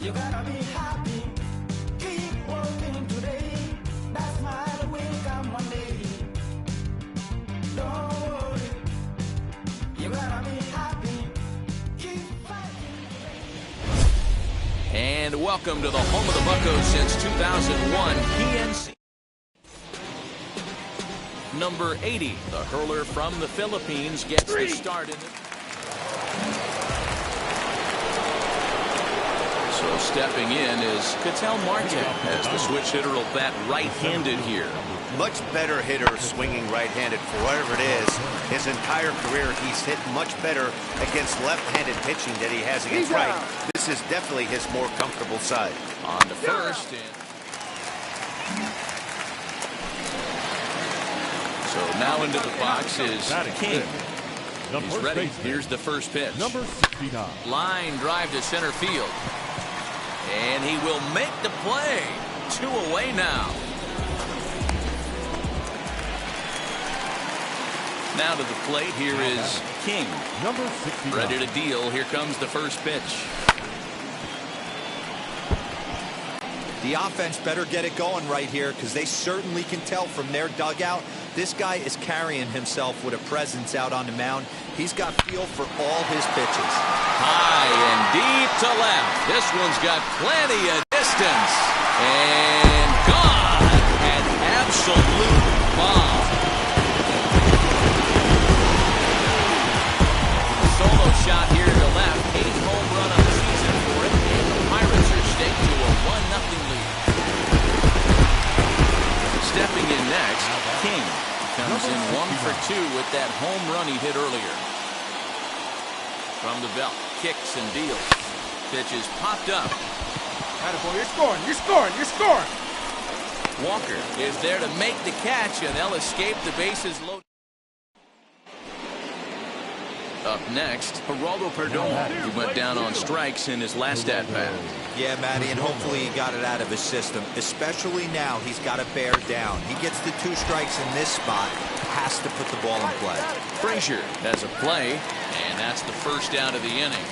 You gotta be happy. Keep working today. That's my way come one day. Don't worry. You gotta be happy. Keep fighting today. And welcome to the home of the Buccos since 2001, PNC. Number 80, the hurler from the Philippines, gets the start in it. So stepping in is Marte as the switch hitter will bat right-handed here. Much better hitter swinging right-handed for whatever it is. His entire career, he's hit much better against left-handed pitching than he has against right. This is definitely his more comfortable side. On to first. So now into the box is King. He's ready. Here's the first pitch. Number 69. Line drive to center field. And he will make the play. 2 away now. Now to the plate, here is King. Number 69. Ready to deal. Here comes the first pitch. The offense better get it going right here because they certainly can tell from their dugout. This guy is carrying himself with a presence out on the mound. He's got feel for all his pitches. High and deep to left. This one's got plenty of distance. And gone. An absolute bomb. Solo shot here to left. 8th home run of the season for it. And the Pirates are staked to a 1-0 lead. Stepping in next, King comes in 1 for 2 with that home run he hit earlier. From the belt, kicks and deals. Pitch is popped up. Attaboy, you're scoring, you're scoring, you're scoring. Walker is there to make the catch, and they'll escape the bases loaded. Up next, Geraldo Perdomo, who went down on strikes in his last at-bat. Yeah, Matty, and hopefully he got it out of his system. Especially now, he's got to bear down. He gets the 2 strikes in this spot, has to put the ball in play. Frazier has a play, and that's the first out of the inning.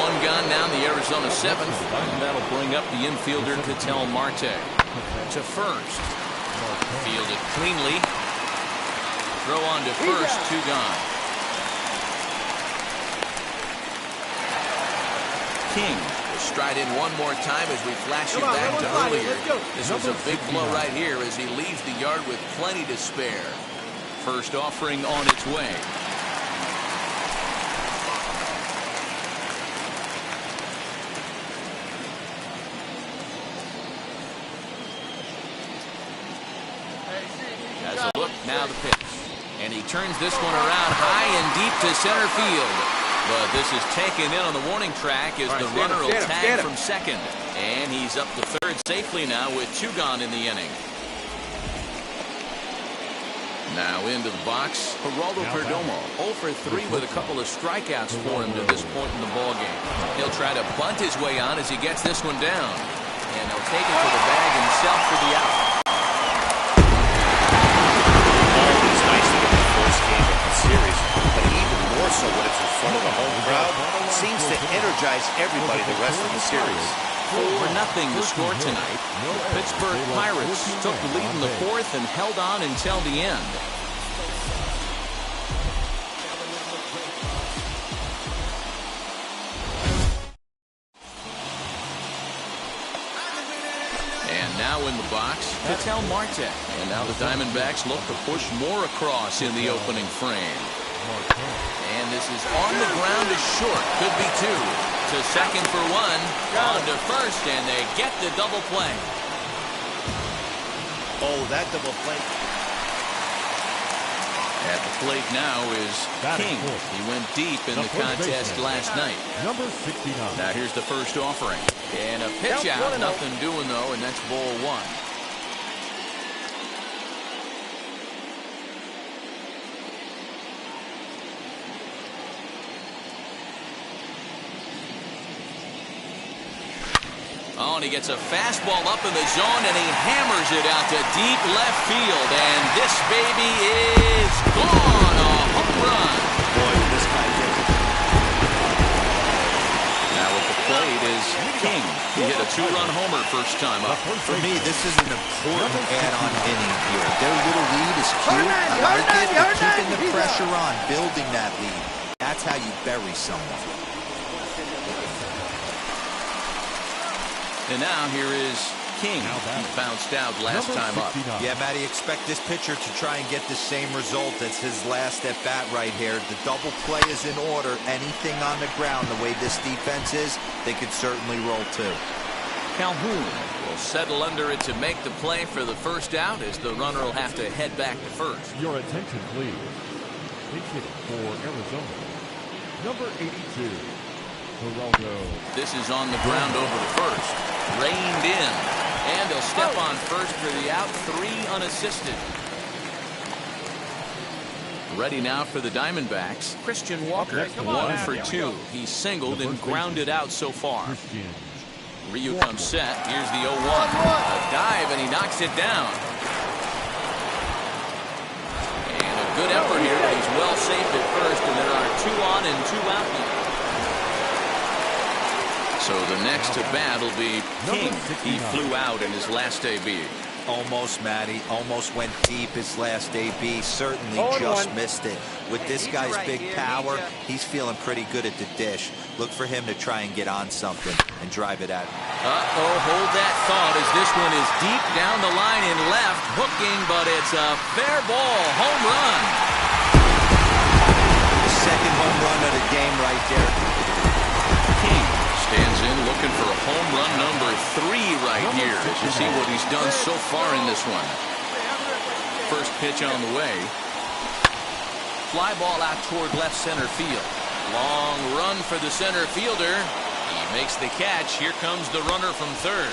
1 gone now in the Arizona 7th, and that'll bring up the infielder Marte to first. Fielded cleanly. Throw on to first, 2 gone. King will stride in one more time as we flash it back to earlier. This was a big blow right here as he leaves the yard with plenty to spare. First offering on its way. Has a look, now the pitch. And he turns this one around high and deep to center field. But this is taken in on the warning track as the runner will tag from second. And he's up to third safely now with 2 gone in the inning. Now into the box, Geraldo Perdomo. 0 for 3 with a couple of strikeouts for him to this point in the ballgame. He'll try to bunt his way on as he gets this one down. And he'll take it to the bag himself for the out. Series, but even more so when it's in front of the home crowd, seems to energize everybody the rest of the series. 4-0 the score tonight. The Pittsburgh Pirates took the lead in the 4th and held on until the end. And now in the box, Marte. And now the Diamondbacks look to push more across in the opening frame. And this is on the ground to short. Could be 2. To second for 1. On to first, and they get the double play. Oh, that double play. At the plate now is King. He went deep in the contest last night. Number 69. Now here's the first offering. And a pitch out. Nothing doing, though, and that's ball 1. Oh, and he gets a fastball up in the zone, and he hammers it out to deep left field. And this baby is gone. A home run. Boy, this guy gets it. King. He hit a 2-run homer first time up. For me, this is an important add-on inning here. Their little lead is cute. I like it, but keeping the pressure on, building that lead. That's how you bury someone. And now here is King. He bounced out last time up. Yeah, Matty, expect this pitcher to try and get the same result as his last at-bat right here. The double play is in order. Anything on the ground, the way this defense is, they could certainly roll too. Calhoun will settle under it to make the play for the first out as the runner will have to head back to first. Your attention, please. Pinch hitting for Arizona, number 82, Geraldo. This is on the ground over to first. Reined in. And he'll step on first for the out. 3 unassisted. Ready now for the Diamondbacks. Christian Walker, 1 for 2. He's singled and grounded out so far. Ryu comes set. Here's the 0-1. A dive, and he knocks it down. And a good effort here, but he's well safe at first, and there are 2 on and 2 out here. So the next to bat will be King. He flew out in his last AB. Almost, Matty. Almost went deep his last AB. Certainly just missed it. With this guy's big power, he's feeling pretty good at the dish. Look for him to try and get on something and drive it at him. Uh-oh, hold that thought as this one is deep down the line in left. Hooking, but it's a fair ball. Home run. Second home run of the game right there. King stands in looking for a home run number 3 right here as you see what he's done so far in this one. First pitch on the way. Fly ball out toward left center field. Long run for the center fielder. He makes the catch. Here comes the runner from third.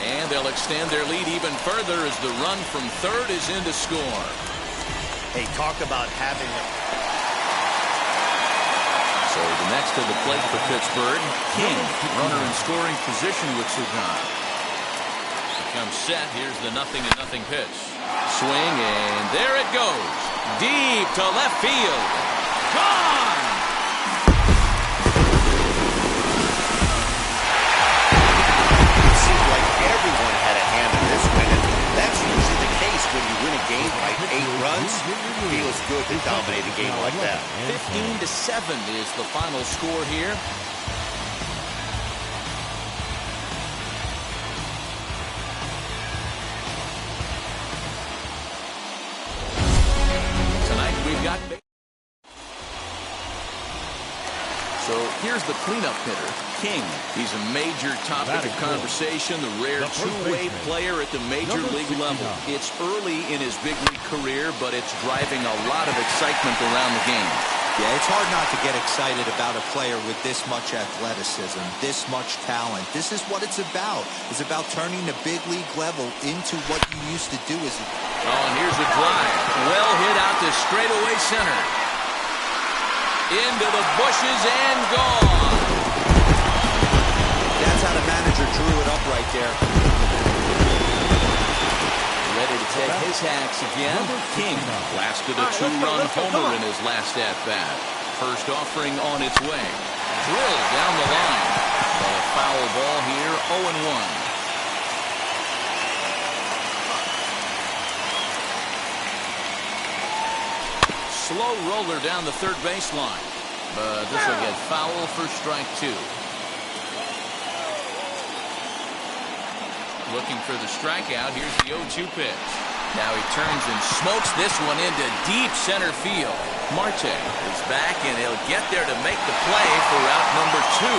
And they'll extend their lead even further as the run from third is in to score. Hey, talk about having So the next to the plate for Pittsburgh, King, runner in scoring position with Sugan. He comes set. Here's the 0-0 pitch. Swing, and there it goes. Deep to left field. Gone! It seemed like everyone had a hand in this win, and that's usually the case when you win a game by 8 runs. It feels good to dominate a game like that. 15-7 is the final score here. Tonight we've got... So here's the cleanup hitter, King. He's a major topic of conversation, the rare two-way player at the major league level. It's early in his big league career, but it's driving a lot of excitement around the game. Yeah, it's hard not to get excited about a player with this much athleticism, this much talent. This is what it's about. It's about turning the big league level into what you used to do as a... Oh, and here's a drive. Well hit out to straightaway center. Into the bushes and gone. That's how the manager drew it up right there. Ready to take his hacks again. King blasted a 2-run homer in his last at-bat. First offering on its way. Drilled down the line. But a foul ball here, 0-1. Slow roller down the third baseline. But this will get foul for strike 2. Looking for the strikeout. Here's the 0-2 pitch. Now he turns and smokes this one into deep center field. Marte is back, and he'll get there to make the play for out number 2.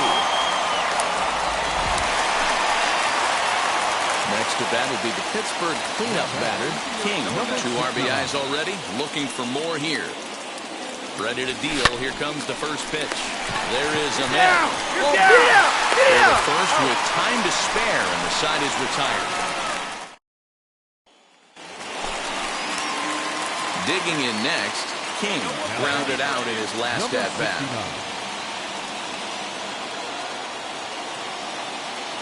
Next to bat will be the Pittsburgh cleanup batter, King. 2 RBIs already. Looking for more here. Ready to deal. Here comes the first pitch. There is a man. Get down! The first with time to spare, and the side is retired. Digging in next, King grounded out in his last at-bat.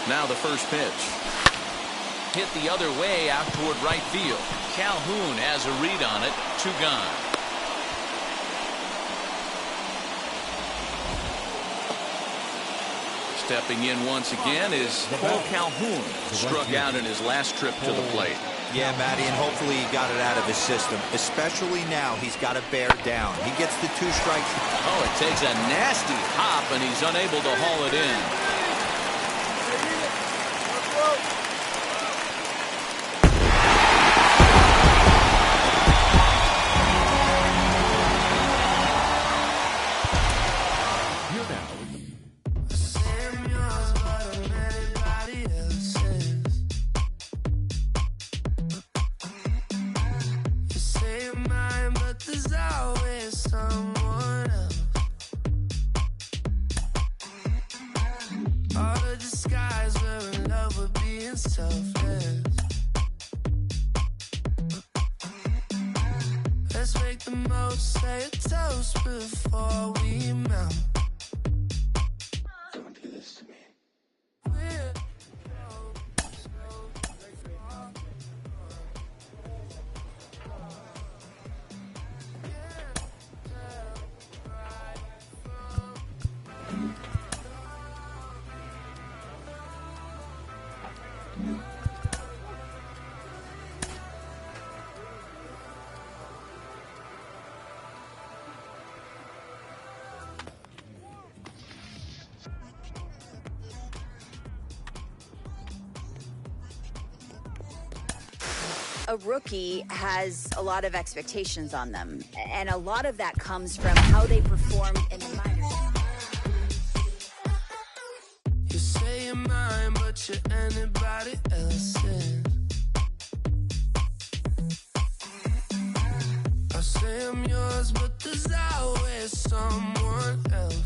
Now the first pitch. Hit the other way out toward right field. Calhoun has a read on it. 2 gone. Stepping in once again is Cole Calhoun. Struck out in his last trip to the plate. Yeah, Matty, and hopefully he got it out of his system. Especially now, he's got to bear down. He gets the 2 strikes. Oh, it takes a nasty hop, and he's unable to haul it in. Say a toast before we melt. Don't do this to me. A rookie has a lot of expectations on them, and a lot of that comes from how they performed in the minors. You say you're mine, but you're anybody else's. I say I'm yours, but there's always someone else.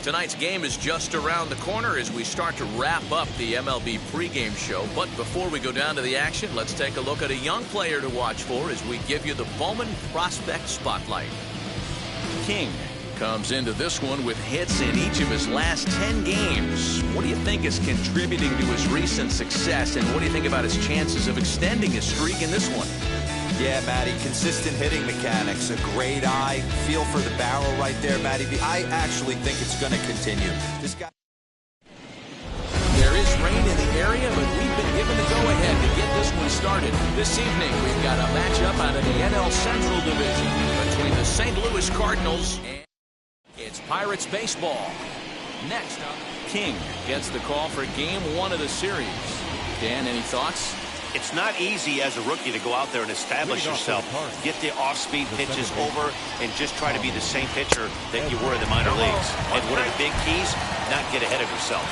Tonight's game is just around the corner as we start to wrap up the MLB pregame show. But before we go down to the action, let's take a look at a young player to watch for as we give you the Bowman Prospect Spotlight. King comes into this one with hits in each of his last 10 games. What do you think is contributing to his recent success, and what do you think about his chances of extending his streak in this one? Yeah, Matty, consistent hitting mechanics, a great eye, feel for the barrel right there, Matty. I actually think it's going to continue. This guy. There is rain in the area, but we've been given the go-ahead to get this one started. This evening, we've got a matchup out of the NL Central Division between the St. Louis Cardinals and it's Pirates baseball. Next up, King gets the call for Game 1 of the series. Dan, any thoughts? It's not easy as a rookie to go out there and establish yourself, get the off-speed pitches over, and just try to be the same pitcher that you were in the minor leagues. And one of the big keys, not get ahead of yourself.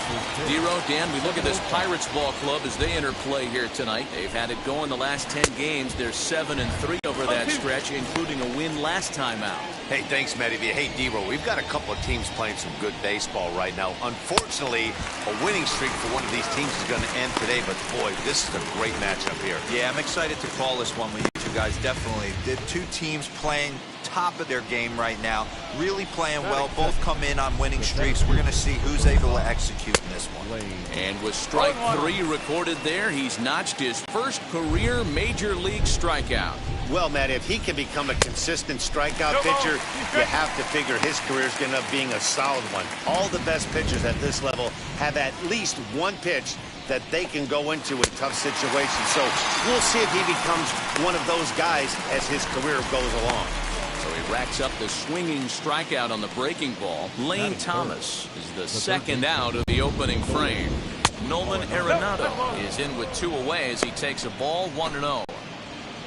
Dero, Dan, we look at this Pirates ball club as they enter play here tonight. They've had it going the last 10 games. They're 7-3 over that stretch, including a win last time out. Hey, thanks, Matty. Hey, Dero, we've got a couple of teams playing some good baseball right now. Unfortunately, a winning streak for one of these teams is going to end today, but boy, this is a great matchup here. Yeah, I'm excited to call this one with you two guys, definitely. The 2 teams playing top of their game right now, really playing well, both come in on winning streaks. We're going to see who's able to execute in this one. And with strike 3 recorded there, he's notched his first career major league strikeout. Well, Matt, if he can become a consistent strikeout pitcher, you have to figure his career is going to end up being a solid one. All the best pitchers at this level have at least one pitch that they can go into in tough situations. So we'll see if he becomes one of those guys as his career goes along. So he racks up the swinging strikeout on the breaking ball. Lane Thomas is the second out of the opening frame. Nolan Arenado is in with 2 away as he takes a ball 1-0.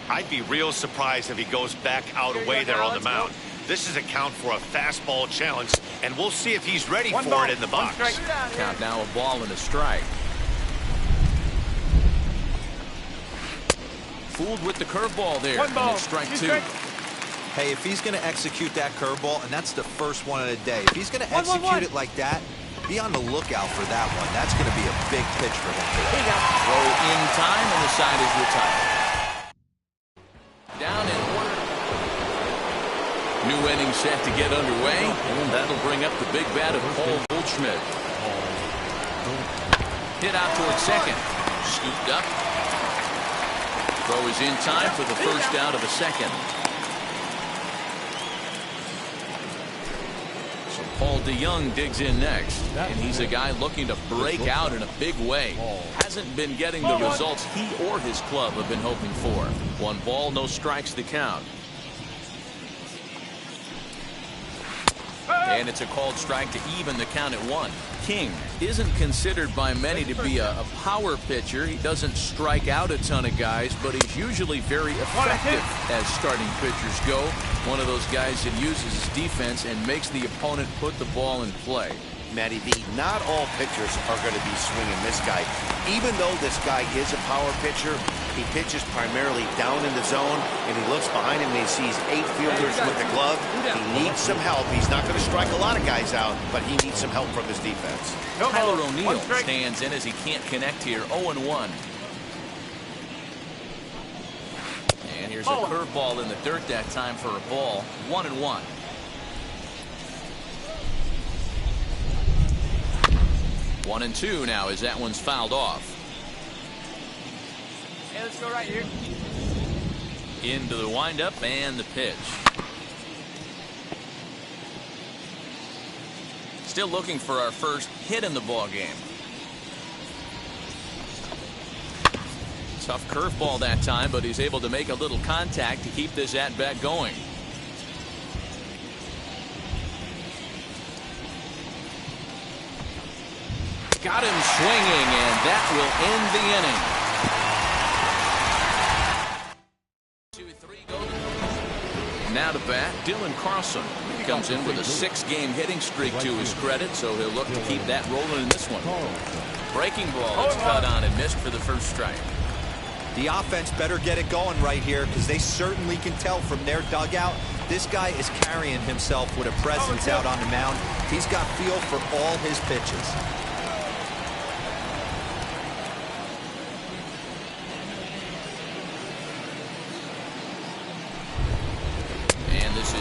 I'd be real surprised if he goes back out away there on the mound. This is a count for a fastball challenge, and we'll see if he's ready for it in the box. Count now a ball and a strike. Fooled with the curveball there. And it's strike 2. Hey, if he's going to execute that curveball, and that's the first one of the day, if he's going to execute it like that, be on the lookout for that one. That's going to be a big pitch for him today. Throw in time, and the side is retired. Down in order. New inning set to get underway, and that'll bring up the big bat of Paul Goldschmidt. Hit out towards second. Scooped up. Throw is in time for the first out of the second. So Paul DeYoung digs in next, and he's a guy looking to break out in a big way. Hasn't been getting the results he or his club have been hoping for. 1 ball, no strikes to count. And it's a called strike to even the count at 1. King isn't considered by many to be a power pitcher. He doesn't strike out a ton of guys, but he's usually very effective as starting pitchers go. One of those guys that uses his defense and makes the opponent put the ball in play. Matty V, not all pitchers are going to be swinging this guy. Even though this guy is a power pitcher, he pitches primarily down in the zone, and he looks behind him and he sees 8 fielders with the glove. He needs some help. He's not going to strike a lot of guys out, but he needs some help from his defense. Tyler O'Neill stands in as he can't connect here. 0-1. And here's a curveball in the dirt that time for a ball. 1-1. 1-2 now as that one's fouled off. Hey, let's go right here. Into the windup and the pitch. Still looking for our first hit in the ball game. Tough curveball that time, but he's able to make a little contact to keep this at-bat going. Got him swinging, and that will end the inning. Now to bat, Dylan Carlson. He comes in with a 6-game hitting streak to his credit, so he'll look to keep that rolling in this one. Breaking ball, it's cut on and missed for the first strike. The offense better get it going right here, because they certainly can tell from their dugout this guy is carrying himself with a presence out on the mound. He's got feel for all his pitches.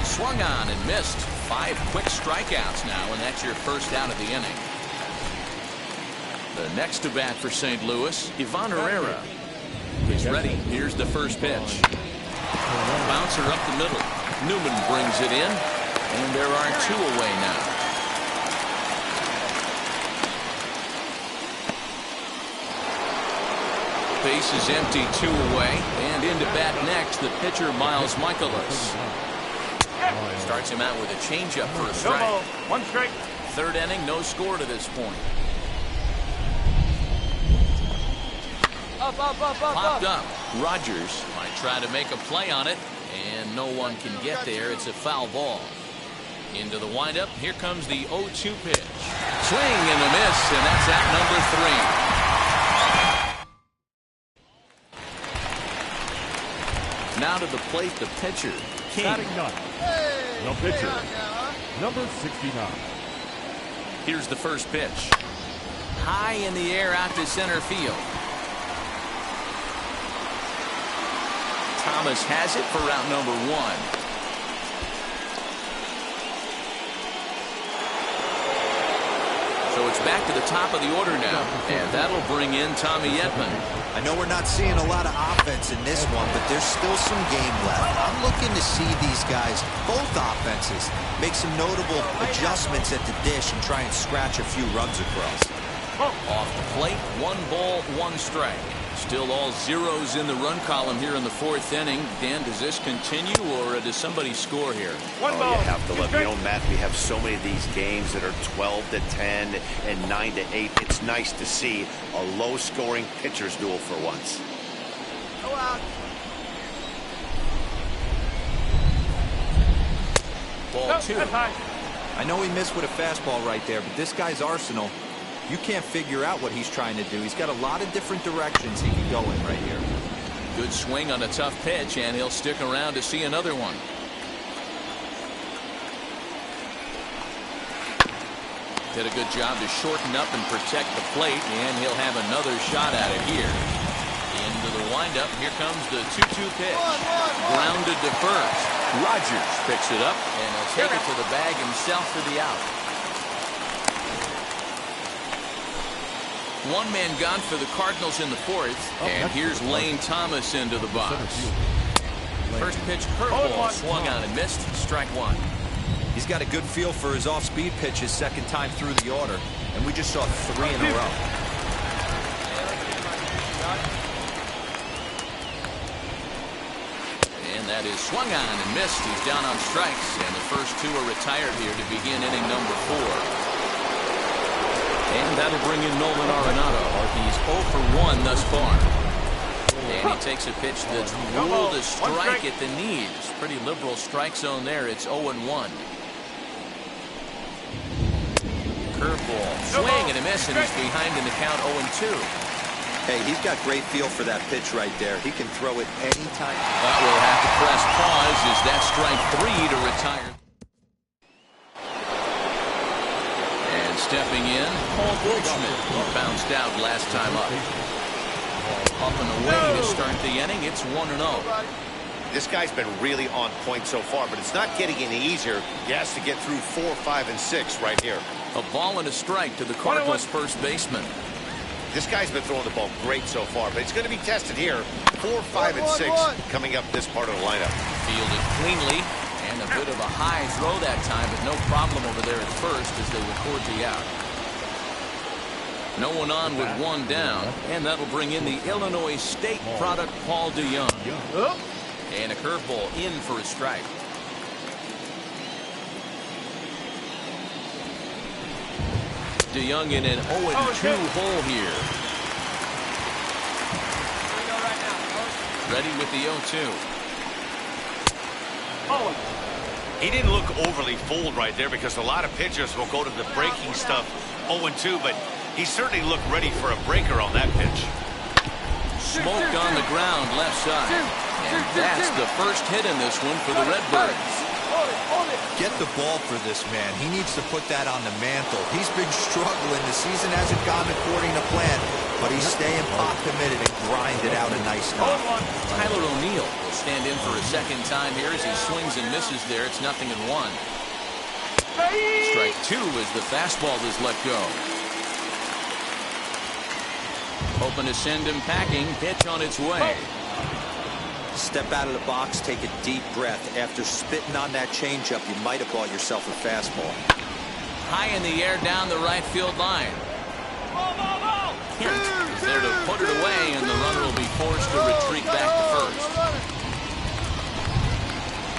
Swung on and missed. 5 quick strikeouts now, and that's your first out of the inning. The next to bat for St. Louis, Ivan Herrera. He's ready. Here's the first pitch. Bouncer up the middle. Newman brings it in, and there are 2 away now. Base is empty, 2 away, and into bat next, the pitcher Miles Michaelis. Starts him out with a changeup for a strike. 1 strike. 3rd inning, no score to this point. Popped up. Rogers might try to make a play on it, and no one can get there. It's a foul ball. Into the windup. Here comes the 0-2 pitch. Swing and a miss, and that's out number 3. Now to the plate, the pitcher, King. Batting 9. The pitcher, number 69. Here's the first pitch. High in the air out to center field. Thomas has it for route number 1. So it's back to the top of the order now, and that'll bring in Tommy Edman. I know we're not seeing a lot of offense in this one, but there's still some game left. I'm looking to see these guys, both offenses, make some notable adjustments at the dish and try and scratch a few runs across. Off the plate, 1 ball, 1 strike. Still all zeros in the run column here in the 4th inning. Dan, does this continue, or does somebody score here? You have to look. You know, Matt, we have so many of these games that are 12-10 and 9-8. It's nice to see a low-scoring pitcher's duel for once. Ball 2. I know he missed with a fastball right there, but this guy's arsenal, you can't figure out what he's trying to do. He's got a lot of different directions he can go in right here. Good swing on a tough pitch, and he'll stick around to see another one. Did a good job to shorten up and protect the plate, and he'll have another shot at it here. Into the windup. Here comes the 2-2 pitch. Grounded to first. Rogers picks it up, and he'll take it to the bag himself for the out. One man gone for the Cardinals in the fourth. And here's Lane Thomas into the box. First pitch curveball swung on and missed. Strike one. He's got a good feel for his off-speed pitches second time through the order. And we just saw 3 in a row. And that is swung on and missed. He's down on strikes. And the first 2 are retired here to begin inning number 4. And that'll bring in Nolan Arenado. He's 0 for 1 thus far. And he takes a pitch that's ruled a strike at the knees. Pretty liberal strike zone there. It's 0-1. Curveball, swing and a miss, and he's behind in the count 0-2. Hey, he's got great feel for that pitch right there. He can throw it anytime. But we'll have to press pause as that's strike 3 to retire. And stepping in, Paul Goldschmidt. He bounced out last time up. Up and away to start the inning. It's 1-0. This guy's been really on point so far, but it's not getting any easier. He has to get through 4, 5, and 6 right here. A ball and a strike to the Cardinals' first baseman. This guy's been throwing the ball great so far, but it's going to be tested here. 4, 5, and 6 coming up this part of the lineup. Fielded cleanly, and a bit of a high throw that time, but no problem over there at first as they record the out. No one on with 1 down, and that'll bring in the Illinois State product, Paul DeYoung. And a curveball in for a strike. DeYoung in an 0-2 hole here. Ready with the 0-2. He didn't look overly fooled right there because a lot of pitchers will go to the breaking stuff 0-2, but he certainly looked ready for a breaker on that pitch. Smoked on the ground left side. And that's the first hit in this one for the Redbirds. Get the ball for this man. He needs to put that on the mantle. He's been struggling. The season hasn't gone according to plan, but he's staying pot committed and grinded out a nice knock. Tyler O'Neill will stand in for a second time here as he swings and misses there. It's 0-1. Strike 2 as the fastball is let go. Hoping to send him packing. Pitch on its way. Step out of the box, take a deep breath. After spitting on that changeup, you might have bought yourself a fastball. High in the air down the right field line. Kent is there to put it away, and the runner will be forced to retreat back to first.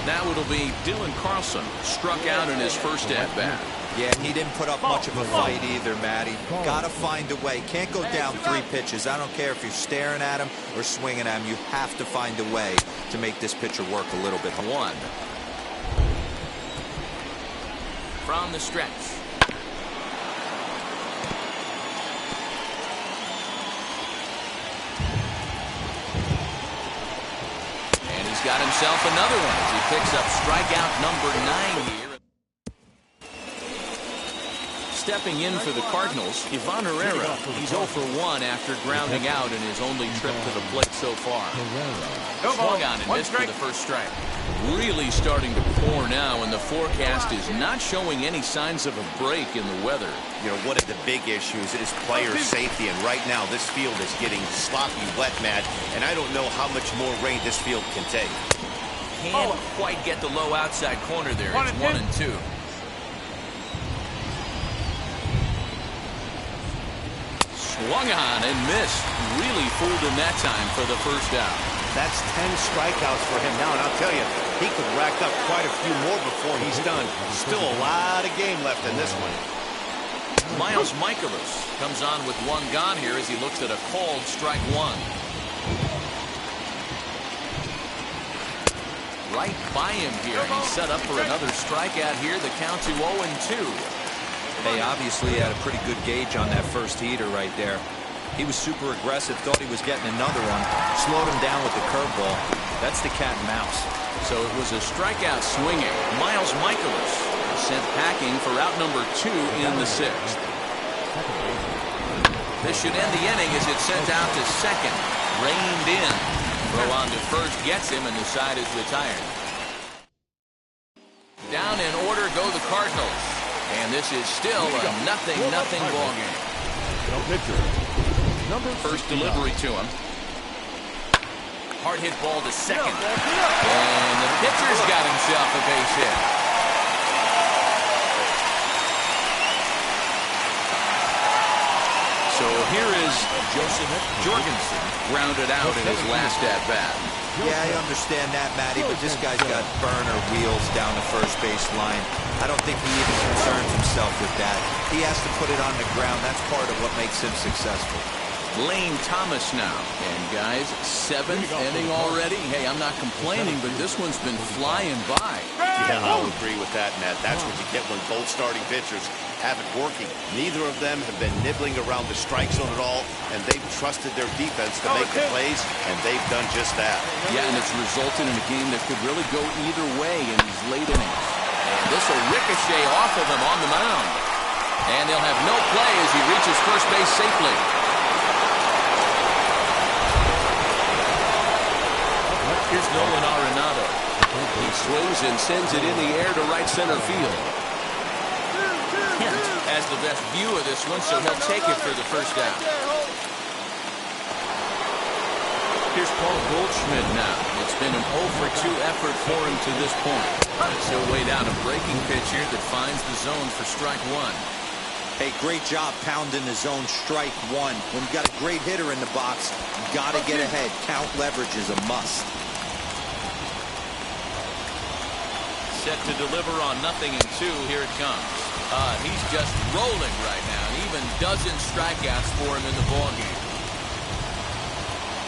Now it'll be Dylan Carlson, struck out in his first at-bat. Yeah, he didn't put up much of a fight either, Matty. Gotta find a way. Can't go down 3 pitches. I don't care if you're staring at him or swinging at him. You have to find a way to make this pitcher work a little bit. 1. From the stretch. And he's got himself another one as he picks up strikeout number 9 here. Stepping in for the Cardinals, Ivan Herrera. He's 0 for 1 after grounding out in his only trip to the plate so far. Swung on and missed for the first strike. Really starting to pour now, and the forecast is not showing any signs of a break in the weather. You know, one of the big issues is player safety, and right now this field is getting sloppy, wet, Matt, and I don't know how much more rain this field can take. Can't quite get the low outside corner there. It's 1-2. Swung on and missed. Really fooled him that time for the first out. That's 10 strikeouts for him now, and I'll tell you, he could rack up quite a few more before he's done. Still a lot of game left in this one. Miles Michaelis comes on with 1 gone here as he looks at a called strike 1. Right by him here. He's set up for another strikeout here. The count to 0-2. They obviously had a pretty good gauge on that first heater right there. He was super aggressive, thought he was getting another one, slowed him down with the curveball. That's the cat and mouse. So it was a strikeout swinging. Miles Michaelis sent packing for out number 2 in the 6th. This should end the inning as it's sent out to second. Reined in. Throw on to first gets him, and the side is retired. Down in order go the Cardinals. And this is still a 0-0 ball game. No pitcher. First delivery to him. Hard hit ball to second. And the pitcher's got himself a base hit. So here is Jorgensen, grounded out in his last at-bat. Yeah, I understand that, Matty, but this guy's got burner wheels down the first base line. I don't think he even concerns himself with that. He has to put it on the ground. That's part of what makes him successful. Lane Thomas now. And guys, 7th inning already. Hey, I'm not complaining, but this one's been flying by. Yeah, I'll agree with that, Matt. That's what you get when both starting pitchers have it working. Neither of them have been nibbling around the strike zone at all, and they've trusted their defense to make the plays, and they've done just that. Yeah, and it's resulted in a game that could really go either way in these late innings. And this will ricochet off of him on the mound. And he'll have no play as he reaches first base safely. Here's Nolan Arenado. He swings and sends it in the air to right center field. Kent has the best view of this one, so he'll take it for the first down. Here's Paul Goldschmidt now. It's been an 0 for 2 effort for him to this point. So way down a breaking pitch here that finds the zone for strike one. Hey, great job pounding the zone strike one. When you got a great hitter in the box, you got to get ahead. Count leverage is a must. Set to deliver on 0-2. Here it comes. He's just rolling right now. Even dozen strikeouts for him in the ballgame.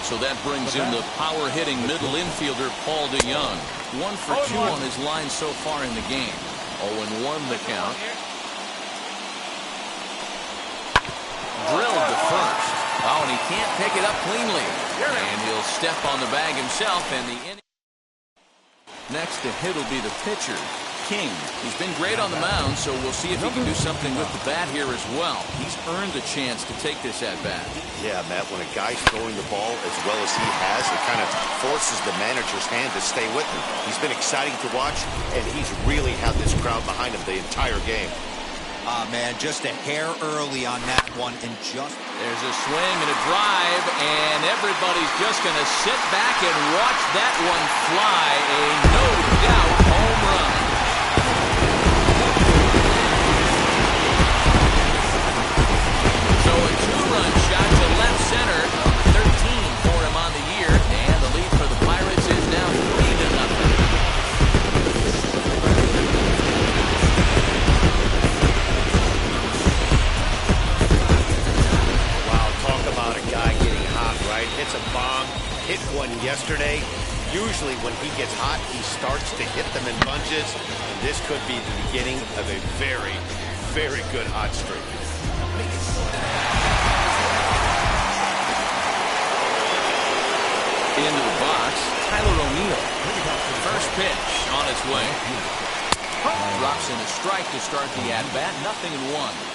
So that brings in the power-hitting middle infielder, Paul DeYoung. 1 for 2 on his line so far in the game. 0-1 the count. Drilled to first. Oh, and he can't pick it up cleanly. And he'll step on the bag himself, and the inning. Next to hit will be the pitcher, King. He's been great on the mound, so we'll see if he can do something with the bat here as well. He's earned a chance to take this at bat. Yeah, Matt, when a guy's throwing the ball as well as he has, it kind of forces the manager's hand to stay with him. He's been exciting to watch, and he's really had this crowd behind him the entire game. Man, just a hair early on that one, and just... There's a swing and a drive, and everybody's just going to sit back and watch that one fly. A no-doubt home run. So a 2-run shot to left center. 13 for him on the year, and the lead for the Pirates is now 3-0. Hits a bomb, hit one yesterday. Usually when he gets hot, he starts to hit them in bunches. And this could be the beginning of a very, very good hot streak. Into the box, Tyler O'Neill. First pitch on its way. Drops in a strike to start the at-bat. 0-1.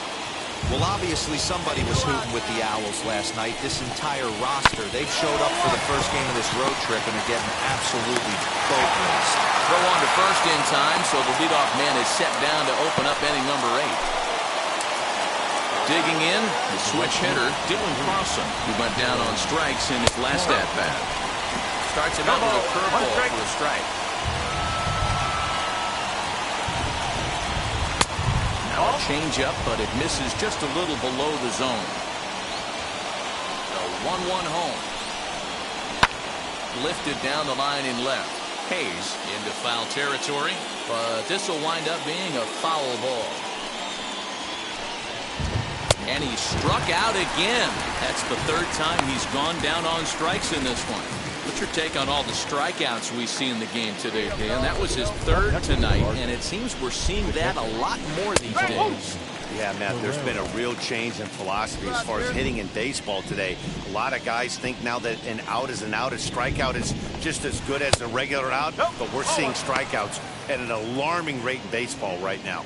Well, obviously somebody was hooting with the Owls last night. This entire roster, they've showed up for the first game of this road trip and are getting absolutely boat raced. Throw on to first in time, so the leadoff man is set down to open up inning number 8. Digging in, the switch hitter, Dylan Carlson, who went down on strikes in his last at-bat. Starts him out with a curveball for a strike. Now a change-up, but it misses just a little below the zone. The 1-1 home. Lifted down the line in left. Hayes into foul territory, but this will wind up being a foul ball. And he struck out again. That's the 3rd time he's gone down on strikes in this one. What's your take on all the strikeouts we see in the game today, Dan? That was his 3rd tonight, and it seems we're seeing that a lot more these days. Yeah, Matt, there's been a real change in philosophy as far as hitting in baseball today. A lot of guys think now that an out is an out, a strikeout is just as good as a regular out, but we're seeing strikeouts at an alarming rate in baseball right now.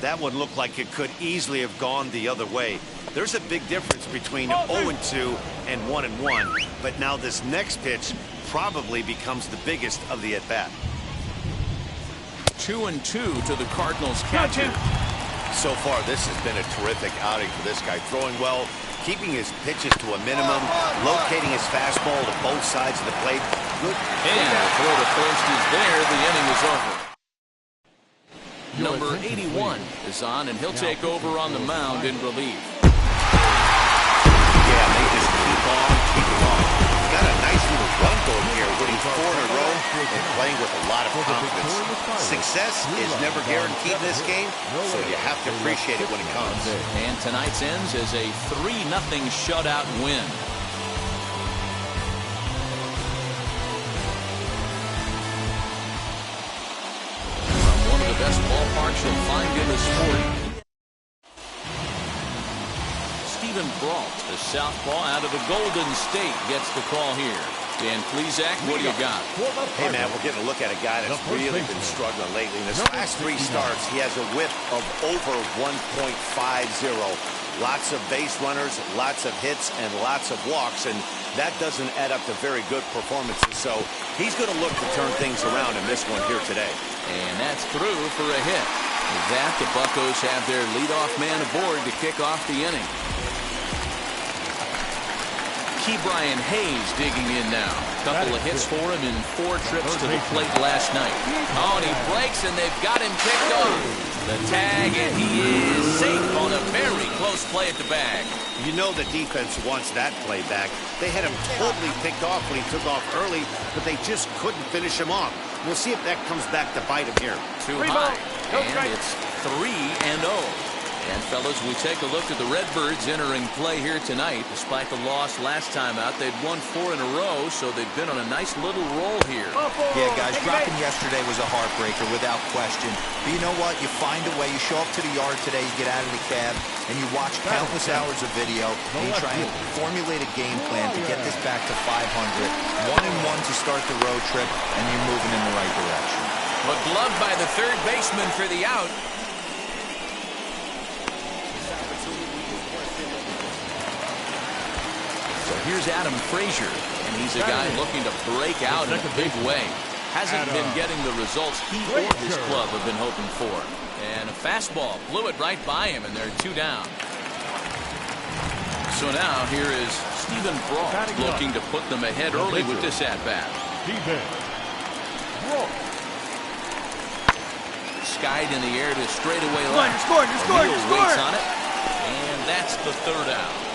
That one looked like it could easily have gone the other way. There's a big difference between 0-2 and 1-1, but now this next pitch probably becomes the biggest of the at-bat. 2-2 to the Cardinals catcher. So far, this has been a terrific outing for this guy. Throwing well, keeping his pitches to a minimum, locating his fastball to both sides of the plate. Good. And the throw to first is there. The inning is over. Number 81 is on, and he'll take over on the mound in relief. Yeah, they just keep on keeping on. He's got a nice little run going here, winning 4 in a row and playing with a lot of confidence. Success is never guaranteed in this game, so you have to appreciate it when it comes. And tonight's ends as a 3-0 shutout win. From one of the best ballparks you'll find in the sport. Stephen Brault, the southpaw out of the Golden State, gets the call here. Dan Plesac, what do you got? Hey, man, we're getting a look at a guy that's really been struggling lately. In his last 3 starts, he has a whip of over 1.50. Lots of base runners, lots of hits, and lots of walks, and that doesn't add up to very good performances. So he's going to look to turn things around in this one here today. And that's through for a hit. With that, the Buccos have their leadoff man aboard to kick off the inning. Brian Hayes digging in now. Couple of hits for him in 4 trips to the plate last night. Oh, and he breaks, and they've got him picked off. The tag, and he is safe on a very close play at the bag. You know the defense wants that play back. They had him totally picked off when he took off early, but they just couldn't finish him off. We'll see if that comes back to bite him here. Too high, and it's 3-0. And, fellas, we take a look at the Redbirds entering play here tonight. Despite the loss last time out, they'd won 4 in a row, so they've been on a nice little roll here. Yeah, guys, dropping yesterday was a heartbreaker without question. But you know what? You find a way. You show up to the yard today, you get out of the cab, and you watch countless hours of video, and you try and formulate a game plan to get this back to 500. 1-1 to start the road trip, and you're moving in the right direction. But gloved by the third baseman for the out. So here's Adam Frazier, and he's a guy looking to break out in a big way. Hasn't been getting the results he or his club have been hoping for. And a fastball blew it right by him, and they're 2 down. So now here is Stephen Brault looking to put them ahead early with this at-bat. Skied in the air to straightaway left. You're scoring. Waits on it, and that's the 3rd out.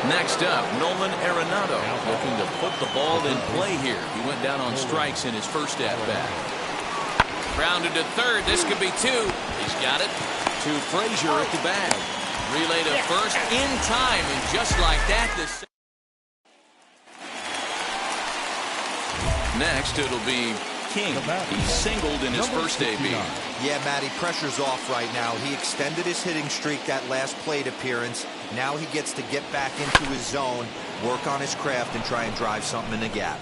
Next up, Nolan Arenado looking to put the ball in play here. He went down on strikes in his first at-bat. Grounded to third. This could be 2. He's got it to Frazier at the bag. Relay to first in time, and just like that, this. Next, it'll be King. He singled in his first AB. Yeah, Matty, pressure's off right now. He extended his hitting streak that last plate appearance. Now he gets to get back into his zone, work on his craft, and try and drive something in the gap.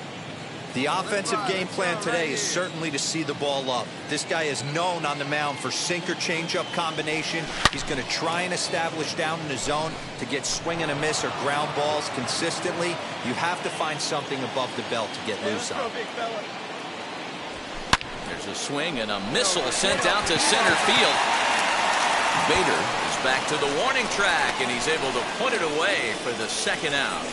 The offensive game plan today is certainly to see the ball up. This guy is known on the mound for sinker changeup combination. He's going to try and establish down in the zone to get swing and a miss or ground balls consistently. You have to find something above the belt to get loose on. There's a swing and a missile sent out to center field. Bader is back to the warning track, and he's able to put it away for the 2nd out.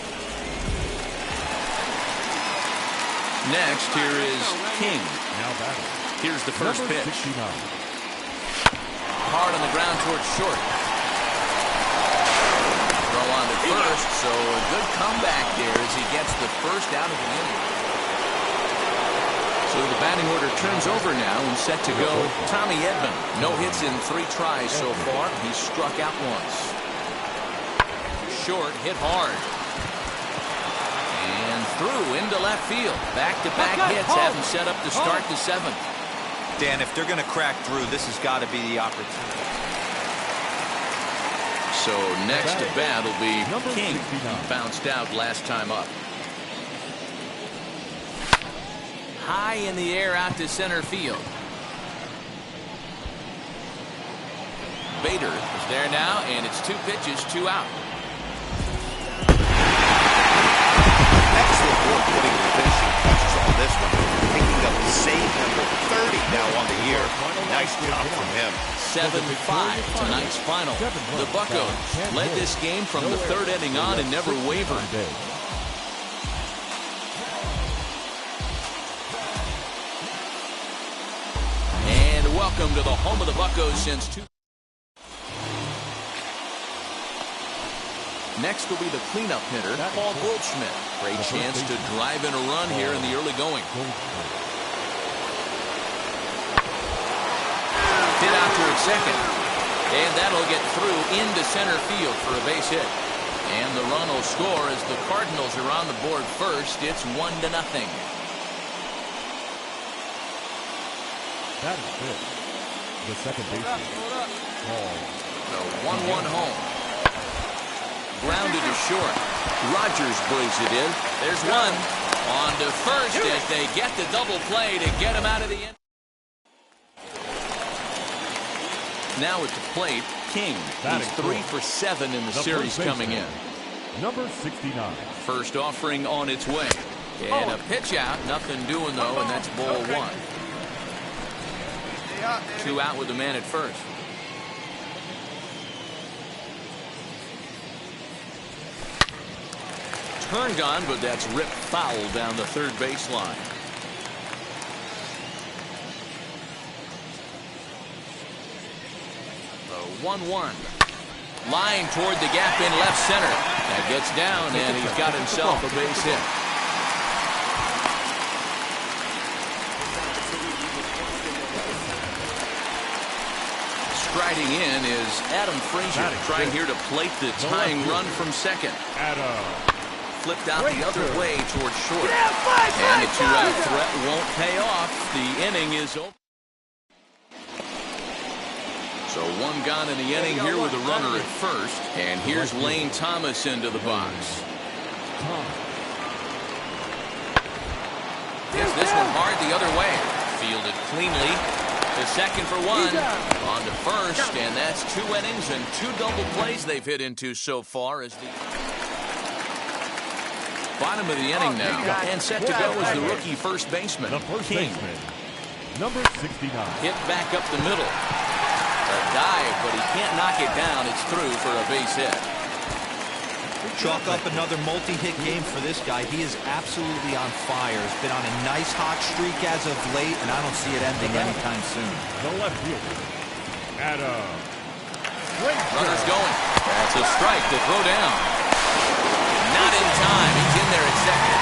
Next, here is King. Here's the first pitch. Hard on the ground towards short. Throw on to first, so a good comeback there as he gets the first out of the inning. So the batting order turns over now and set to go. Tommy Edman, no hits in 3 tries so far. He's struck out once. Short, hit hard. And through into left field. Back-to-back hits have him set up to start the 7th. Dan, if they're going to crack through, this has got to be the opportunity. So next to bat will be King. He bounced out last time up. High in the air out to center field. Bader is there now, and it's 2 pitches, 2 out. Excellent work putting the pitch punches on this one. Picking up save number 30 now on the year. Nice job from him. 7-5 tonight's final. The Buccos led this game from the third inning on and never wavered. And welcome to the home of the Buccos since 2000. Next will be the cleanup hitter, Paul Goldschmidt. Great chance to drive in a run here in the early going. Hit out toward second. And that'll get through into center field for a base hit. And the run will score as the Cardinals are on the board first. It's 1-0. That is it. The second baseman, Paul. The 1-1 home. Grounded to short. Rogers brings it in. There's one. On to first as they get the double play to get him out of the end. Now at the plate, King. He's 3 for 7 in the series coming in. Number 69. First offering on its way. And a pitch out. Nothing doing though, and that's ball one. 2 out with the man at first. Turned on, but that's ripped foul down the third baseline. The 1-1. Line toward the gap in left center. That gets down, and he's got himself a base hit. Striding in is Adam Frazier, trying here to plate the tying run from second. Flipped out the other way towards short. And the 2-out threat won't pay off. The inning is over. So 1 gone in the inning here with a runner at first. And here's Lane Thomas into the box. Hits this one hard the other way. Fielded cleanly. To second for 1. On to first. And that's 2 innings and 2 double plays they've hit into so far as the bottom of the inning now, and set to go is the rookie first baseman, King. Number 69. Hit back up the middle. A dive, but he can't knock it down. It's through for a base hit. Chalk up another multi-hit game for this guy. He is absolutely on fire. He's been on a nice hot streak as of late, and I don't see it ending anytime soon. The left fielder, Adam. Runner's going. That's a strike to throw down. Not in time. He's in there at second.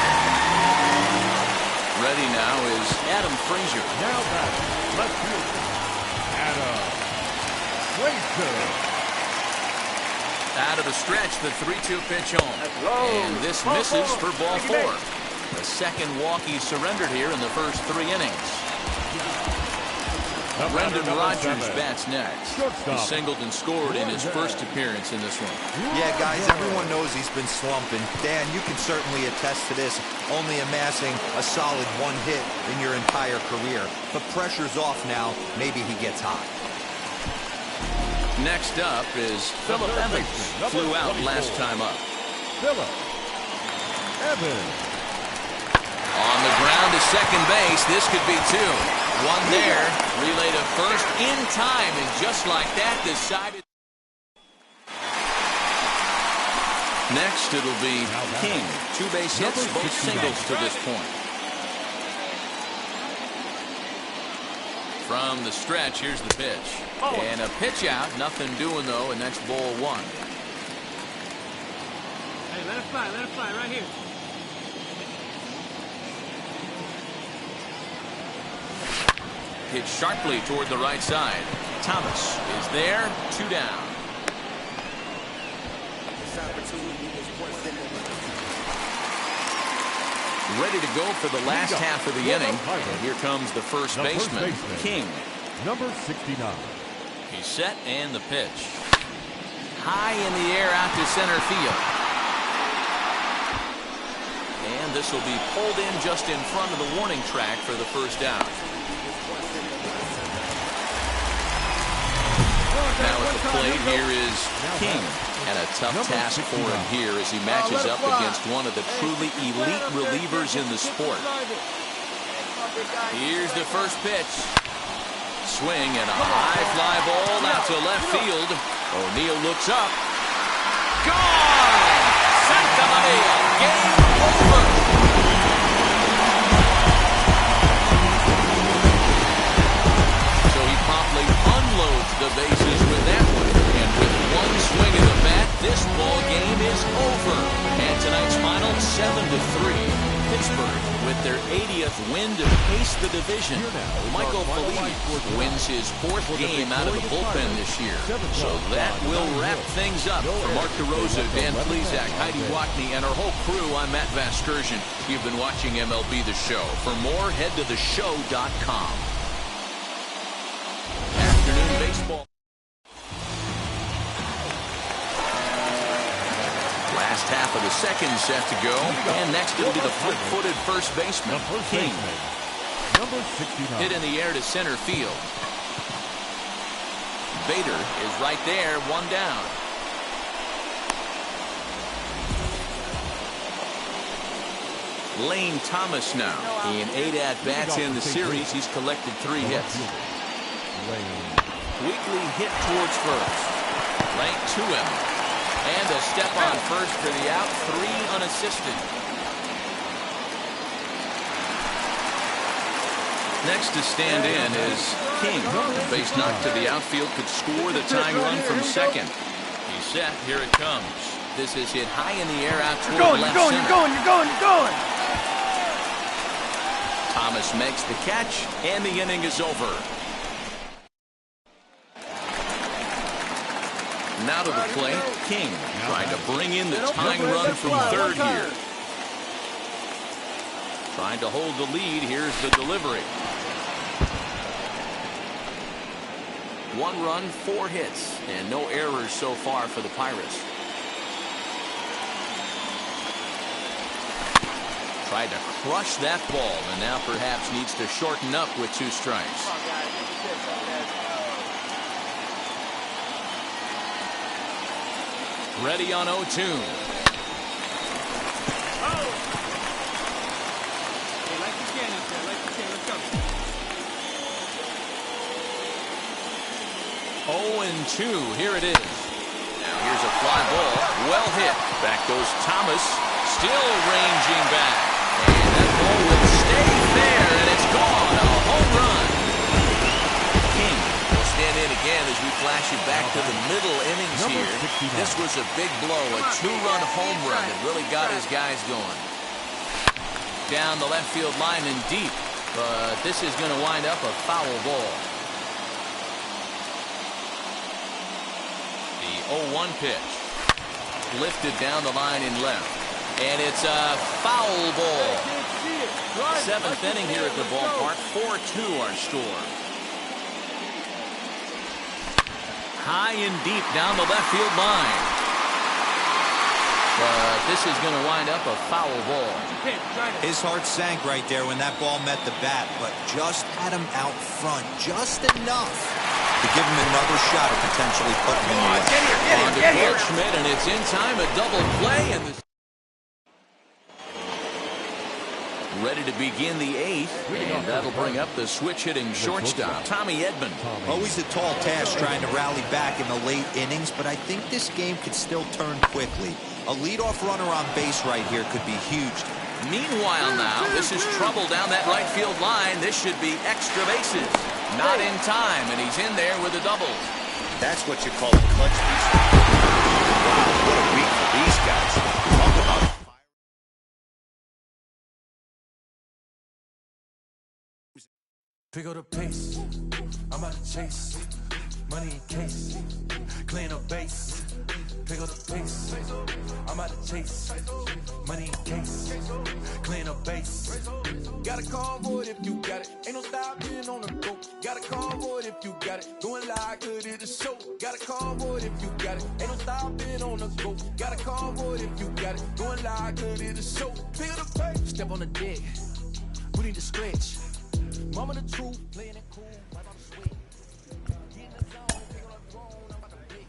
Ready now is Adam Frazier. Now back, left fielder, Adam Frazier. Out of the stretch, the 3-2 pitch home. And this misses for ball 4. The second walk he surrendered here in the first 3 innings. Brendan Rodgers bats next. He singled and scored in his first appearance in this one. Yeah, guys, everyone knows he's been slumping. Dan, you can certainly attest to this, only amassing a solid 1 hit in your entire career. But pressure's off now. Maybe he gets hot. Next up is Phillip Evans. Flew out last time up. Phillip Evans. On the ground to second base. This could be 2. 1 there. Relay to first in time, and just like that decided. Next it'll be King. 2 base hits, both singles to this point. From the stretch, here's the pitch. And a pitch out, nothing doing though, and that's ball 1. Hey, let it fly right here. Hit sharply toward the right side. Thomas is there, 2 down. Ready to go for the last half of the inning. And here comes the first baseman, King. Number 69. He's set and the pitch. High in the air out to center field. And this will be pulled in just in front of the warning track for the first out. Now at the plate, here is King. And a tough task for him here as he matches up against one of the truly elite relievers in the sport. Here's the first pitch. Swing and a high fly ball out to left field. O'Neill looks up. Gone! Santa Maria. Game over. So he promptly unloads the bases with that one. And with one swing of the bat, this ball game is over. And tonight's final 7-3. Pittsburgh with their 80th win to pace the division. Michael Felipe wins his 4th game out of the bullpen this year. So that will wrap things up. For Mark DeRosa, Dan Plesac, Heidi Wackney, and our whole crew, I'm Matt Vasgersian. You've been watching MLB The Show. For more, head to theshow.com. Afternoon baseball. Last half of the second set to go. And next it'll be the flip-footed first baseman, King. Number 69. Hit in the air to center field. Bader is right there, one down. Lane Thomas now. In 8 at-bats in the series, he's collected 3 hits. Weekly hit towards first. Right to him. And a step on first for the out, 3 unassisted. Next to stand in is King. The base knock to the outfield could score the tying run from second. He's set. Here it comes. This is hit high in the air out toward left center. You're going. Thomas makes the catch, and the inning is over. Now to the plate, King trying to bring in the tying run from third here. Trying to hold the lead. Here's the delivery. 1 run, 4 hits, and no errors so far for the Pirates. Tried to crush that ball, and now perhaps needs to shorten up with 2 strikes. Ready on 0-2. Hey, like you can out there, like you can. Let's go. 0-2. Here it is. Now here's a fly ball. Well hit. Back goes Thomas. Still ranging back. And that ball will stay there, and it's gone. A home run. King will stand in again as we flash you back to the middle innings here. This was a big blow, a 2-run home run that really got his guys going. Down the left field line and deep, but this is going to wind up a foul ball. The 0-1 pitch. Lifted down the line in left. And it's a foul ball. 7th inning here at the ballpark. 4-2 our score. High and deep down the left field line. But this is going to wind up a foul ball. His heart sank right there when that ball met the bat, but just had him out front just enough to give him another shot at potentially putting him in. On to Goldschmidt, and it's in time, a double play, and the ready to begin the 8th, and that'll bring up the switch-hitting shortstop, Tommy Edman. Always a tall task trying to rally back in the late innings, but I think this game could still turn quickly. A leadoff runner on base right here could be huge. Meanwhile now, this is trouble down that right field line. This should be extra bases. Not in time, and he's in there with a double. That's what you call a clutch piece. Wow, what a week for these guys. Talk about pick up the pace, I'm out to chase, money in case, clean up base, pick up the pace, I'm out to chase, money in case, clean up base. Got a convoy if you got it, ain't no stopping on the go. Got a convoy if you got it, going live, good at the show. Got a convoy if you got it, ain't no stopping on the go. Got a convoy if you got it, going live, good at the show. Pick up the pace, step on the deck, we need to stretch. Mama the truth, playing it cool, right on the swing. Get in the zone, pick on the throne, I'm about to big.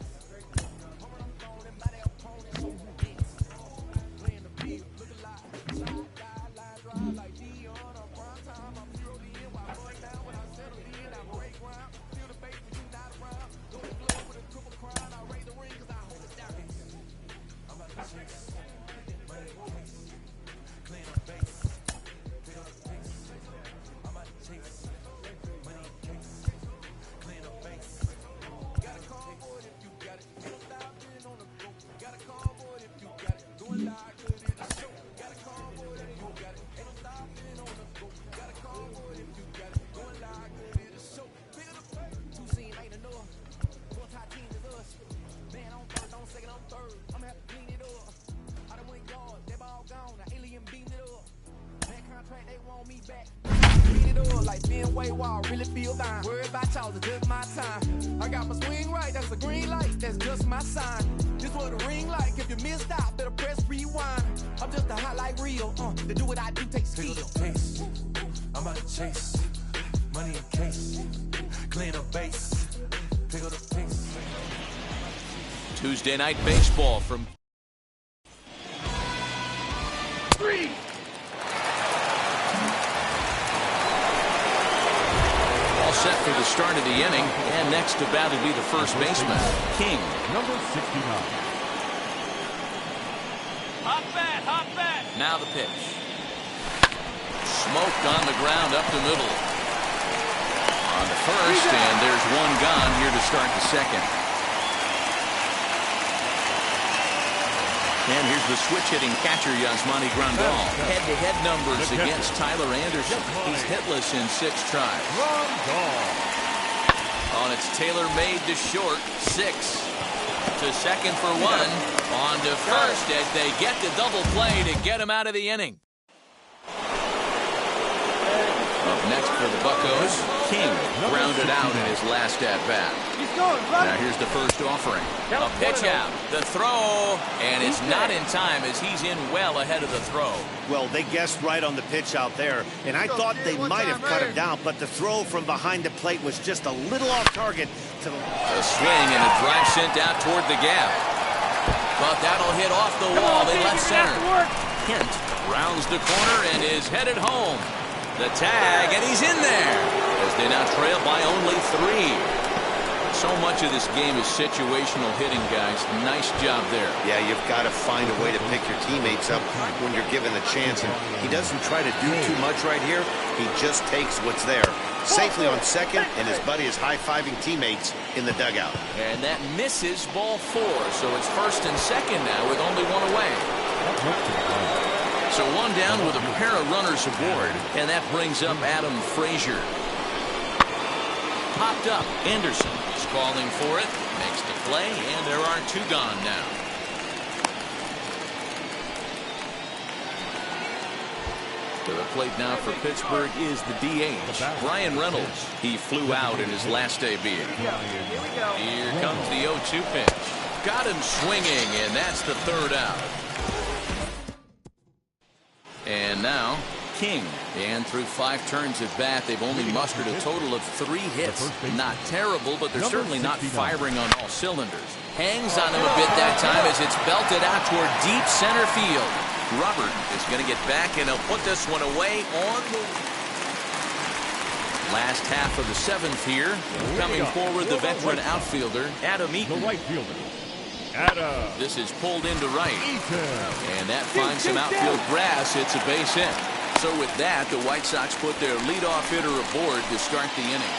way wall, really feel fine. Worried about y'all, it's just my time. I got my swing right, that's a green light, that's just my sign. This what a ring like, if you missed out, better press rewind. I'm just a highlight reel, to do what I do takes skill. Pick up the pace, I'm about to chase. Money in case, clean up base. Pick up the pace. Tuesday night baseball from three. All set for the start of the inning, and next to bat will be the first baseman, King. Number 69. Hop bat. Now the pitch. Smoked on the ground up the middle. On the first, and there's one gone here to start the second. And here's the switch-hitting catcher, Yasmani Grandal. Head-to-head numbers against Tyler Anderson. He's hitless in 6 tries. On its tailor-made to short, 6. To second for 1. On to first as they get the double play to get him out of the inning. Up next for the Buccos, King grounded out in his last at-bat. Now here's the first offering. A pitch out, the throw, and it's not in time as he's in well ahead of the throw. Well, they guessed right on the pitch out there, and I thought they might have cut him down, but the throw from behind the plate was just a little off target. To the swing and a drive sent out toward the gap. But that'll hit off the wall in left center. Kent rounds the corner and is headed home. The tag, and he's in there as they now trail by only 3. So much of this game is situational hitting, guys. Nice job there. Yeah, you've got to find a way to pick your teammates up when you're given the chance. And he doesn't try to do too much right here. He just takes what's there. Safely on second, and his buddy is high-fiving teammates in the dugout. And that misses ball 4, so it's first and second now with only 1 away. So 1 down with a pair of runners aboard, and that brings up Adam Frazier. Popped up, Anderson is calling for it, makes the play, and there are 2 gone now. To the plate now for Pittsburgh is the DH, Brian Reynolds. He flew out in his last debut. Here comes the 0-2 pitch. Got him swinging, and that's the 3rd out. And now, King. And through 5 turns at bat, they've only mustered a total of 3 hits. Not terrible, but they're certainly not firing on all cylinders. Hangs on him a bit that time as it's belted out toward deep center field. Robert is going to get back, and he'll put this one away on the last half of the 7th here. Coming forward, the veteran outfielder, Adam Eaton. The right fielder. This is pulled into right. And that finds some outfield grass. It's a base hit. So with that, the White Sox put their leadoff hitter aboard to start the inning.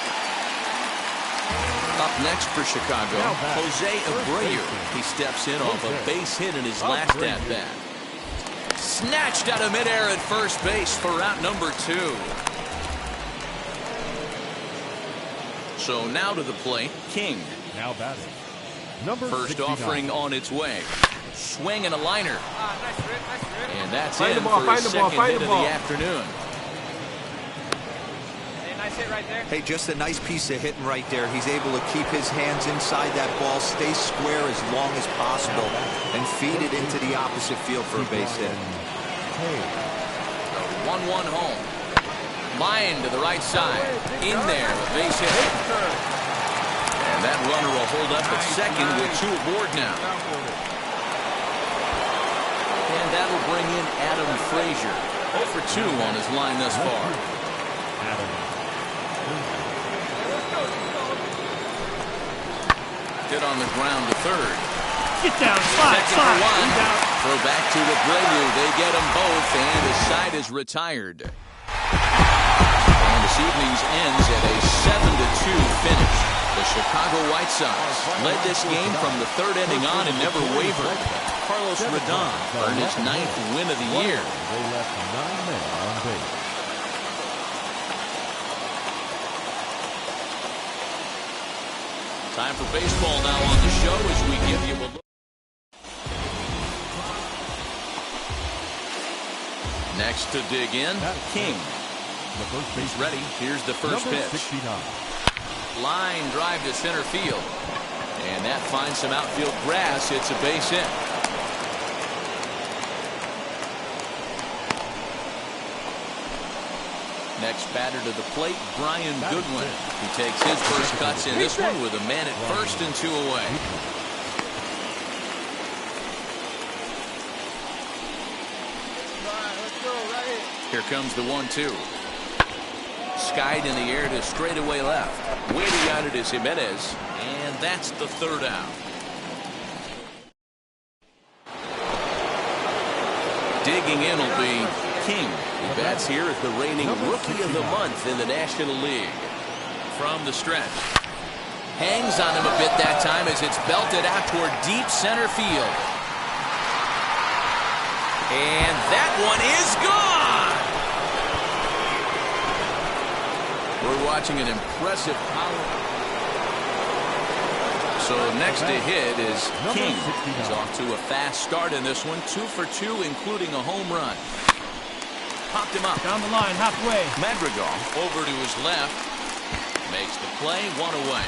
Up next for Chicago, Jose Abreu. He steps in off a base hit in his last at-bat. Snatched out of midair at first base for out number 2. So now to the plate, King. Now batting. First 69. Offering on its way. Swing and a liner. And that's in for his second hit of the afternoon. Nice hit right there. Hey, just a nice piece of hitting right there. He's able to keep his hands inside that ball, stay square as long as possible, and feed it into the opposite field for a base hit. 1-1 home. Line to the right side. In there, a base hit. And that runner will hold up at second with 2 aboard now. And that'll bring in Adam Frazier. 0 for 2 on his line thus far. Hit on the ground to third. Get down, slide. Throw back to Abreu. They get them both, and his side is retired. And this evening's ends at a 7-2 finish. The Chicago White Sox led this game from the 3rd inning on and never wavered. Carlos Rodon earned his 9th win of the year. They left 9 men on base. Time for baseball now on the show as we give you a look. Next to dig in, King. the first base. He's ready. Here's the first Number pitch. 69. Line drive to center field. And that finds some outfield grass. It's a base hit. Next batter to the plate, Brian Goodwin. He takes his first cuts in this one with a man at first and 2 away. Here comes the 1-2. Skied in the air to straightaway left. Waiting on it is Jimenez, and that's the third out. Digging in will be King. He bats here as the reigning Rookie of the Month in the National League. From the stretch. Hangs on him a bit that time as it's belted out toward deep center field. And that one is gone! We're watching an impressive power. So next to hit is King. He's off to a fast start in this one. 2 for 2, including a home run. Popped him up. Down the line, halfway. Madrigal over to his left. Makes the play, 1 away.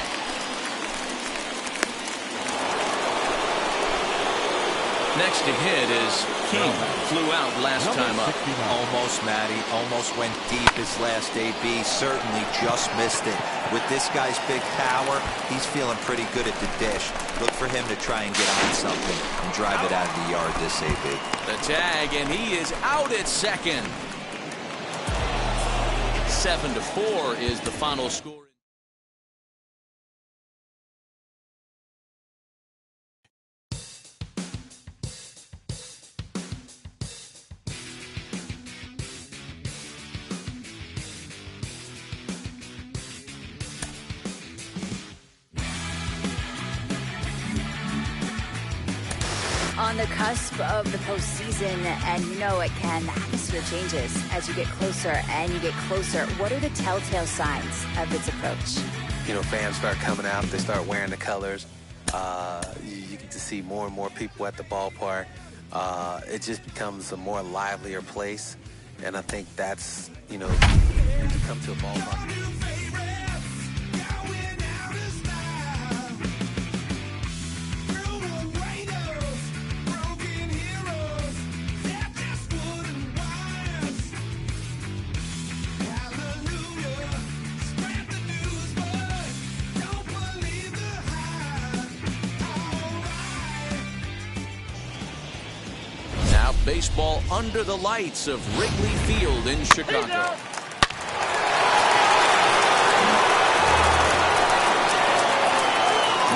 Next to hit is King. Flew out last time up. Almost, Matty. Almost went deep his last AB. Certainly just missed it. With this guy's big power, he's feeling pretty good at the dish. Look for him to try and get on something and drive it out of the yard this AB. The tag, and he is out at second. 7-4 is the final score. On the cusp of the postseason, and you know it can, the atmosphere changes as you get closer and you get closer. What are the telltale signs of its approach? You know, fans start coming out, they start wearing the colors. You get to see more and more people at the ballpark. It just becomes a more livelier place, and I think that's, you know, when you come to a ballpark. Baseball under the lights of Wrigley Field in Chicago.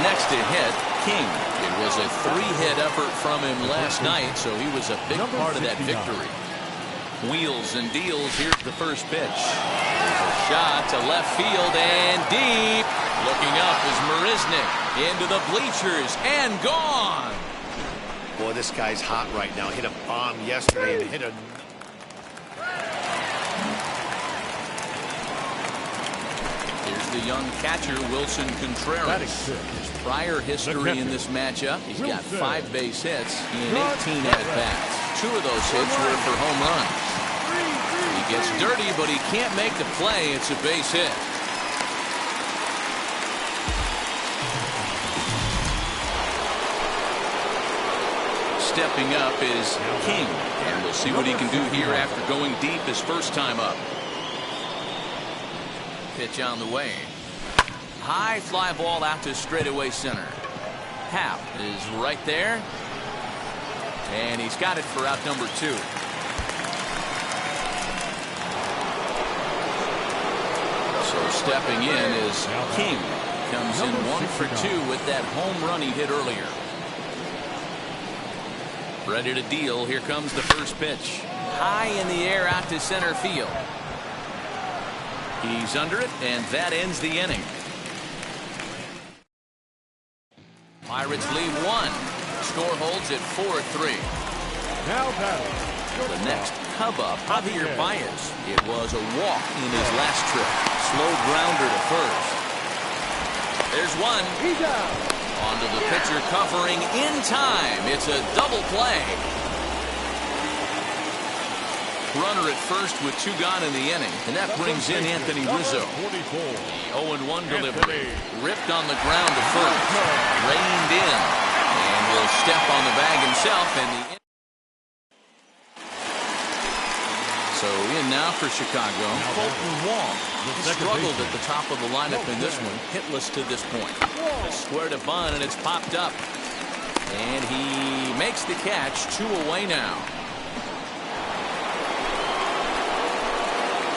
Next to hit, King. It was a 3-hit effort from him last night, so he was a big part of that victory. Wheels and deals. Here's the first pitch. There's a shot to left field and deep. Looking up is Marisnik into the bleachers and gone. Boy, this guy's hot right now. Hit a bomb yesterday and hit a... Here's the young catcher, Wilson Contreras. His prior history in this matchup, he's got 5 base hits in 18 at-bats. 2 of those hits were for home runs. He gets dirty, but he can't make the play. It's a base hit. Stepping up is King, and we'll see what he can do here after going deep his first time up. Pitch on the way. High fly ball out to straightaway center. Happ is right there, and he's got it for out number 2. So stepping in is King. Comes in 1 for 2 with that home run he hit earlier. Ready to deal. Here comes the first pitch. High in the air out to center field. He's under it, and that ends the inning. Pirates lead 1. Score holds at 4-3. Now batting. The next Cub up, Javier Baez. It was a walk in his last trip. Slow grounder to first. There's one. He's out. Onto the pitcher covering in time. It's a double play. Runner at first with 2 gone in the inning, and that brings in Anthony Rizzo. The 0-1 delivery. Ripped on the ground to first. Reined in. And will step on the bag himself. So in now for Chicago, Fulton Wong. Struggled at the top of the lineup in this one. Hitless to this point. Square to bunt, and it's popped up. And he makes the catch. 2 away now.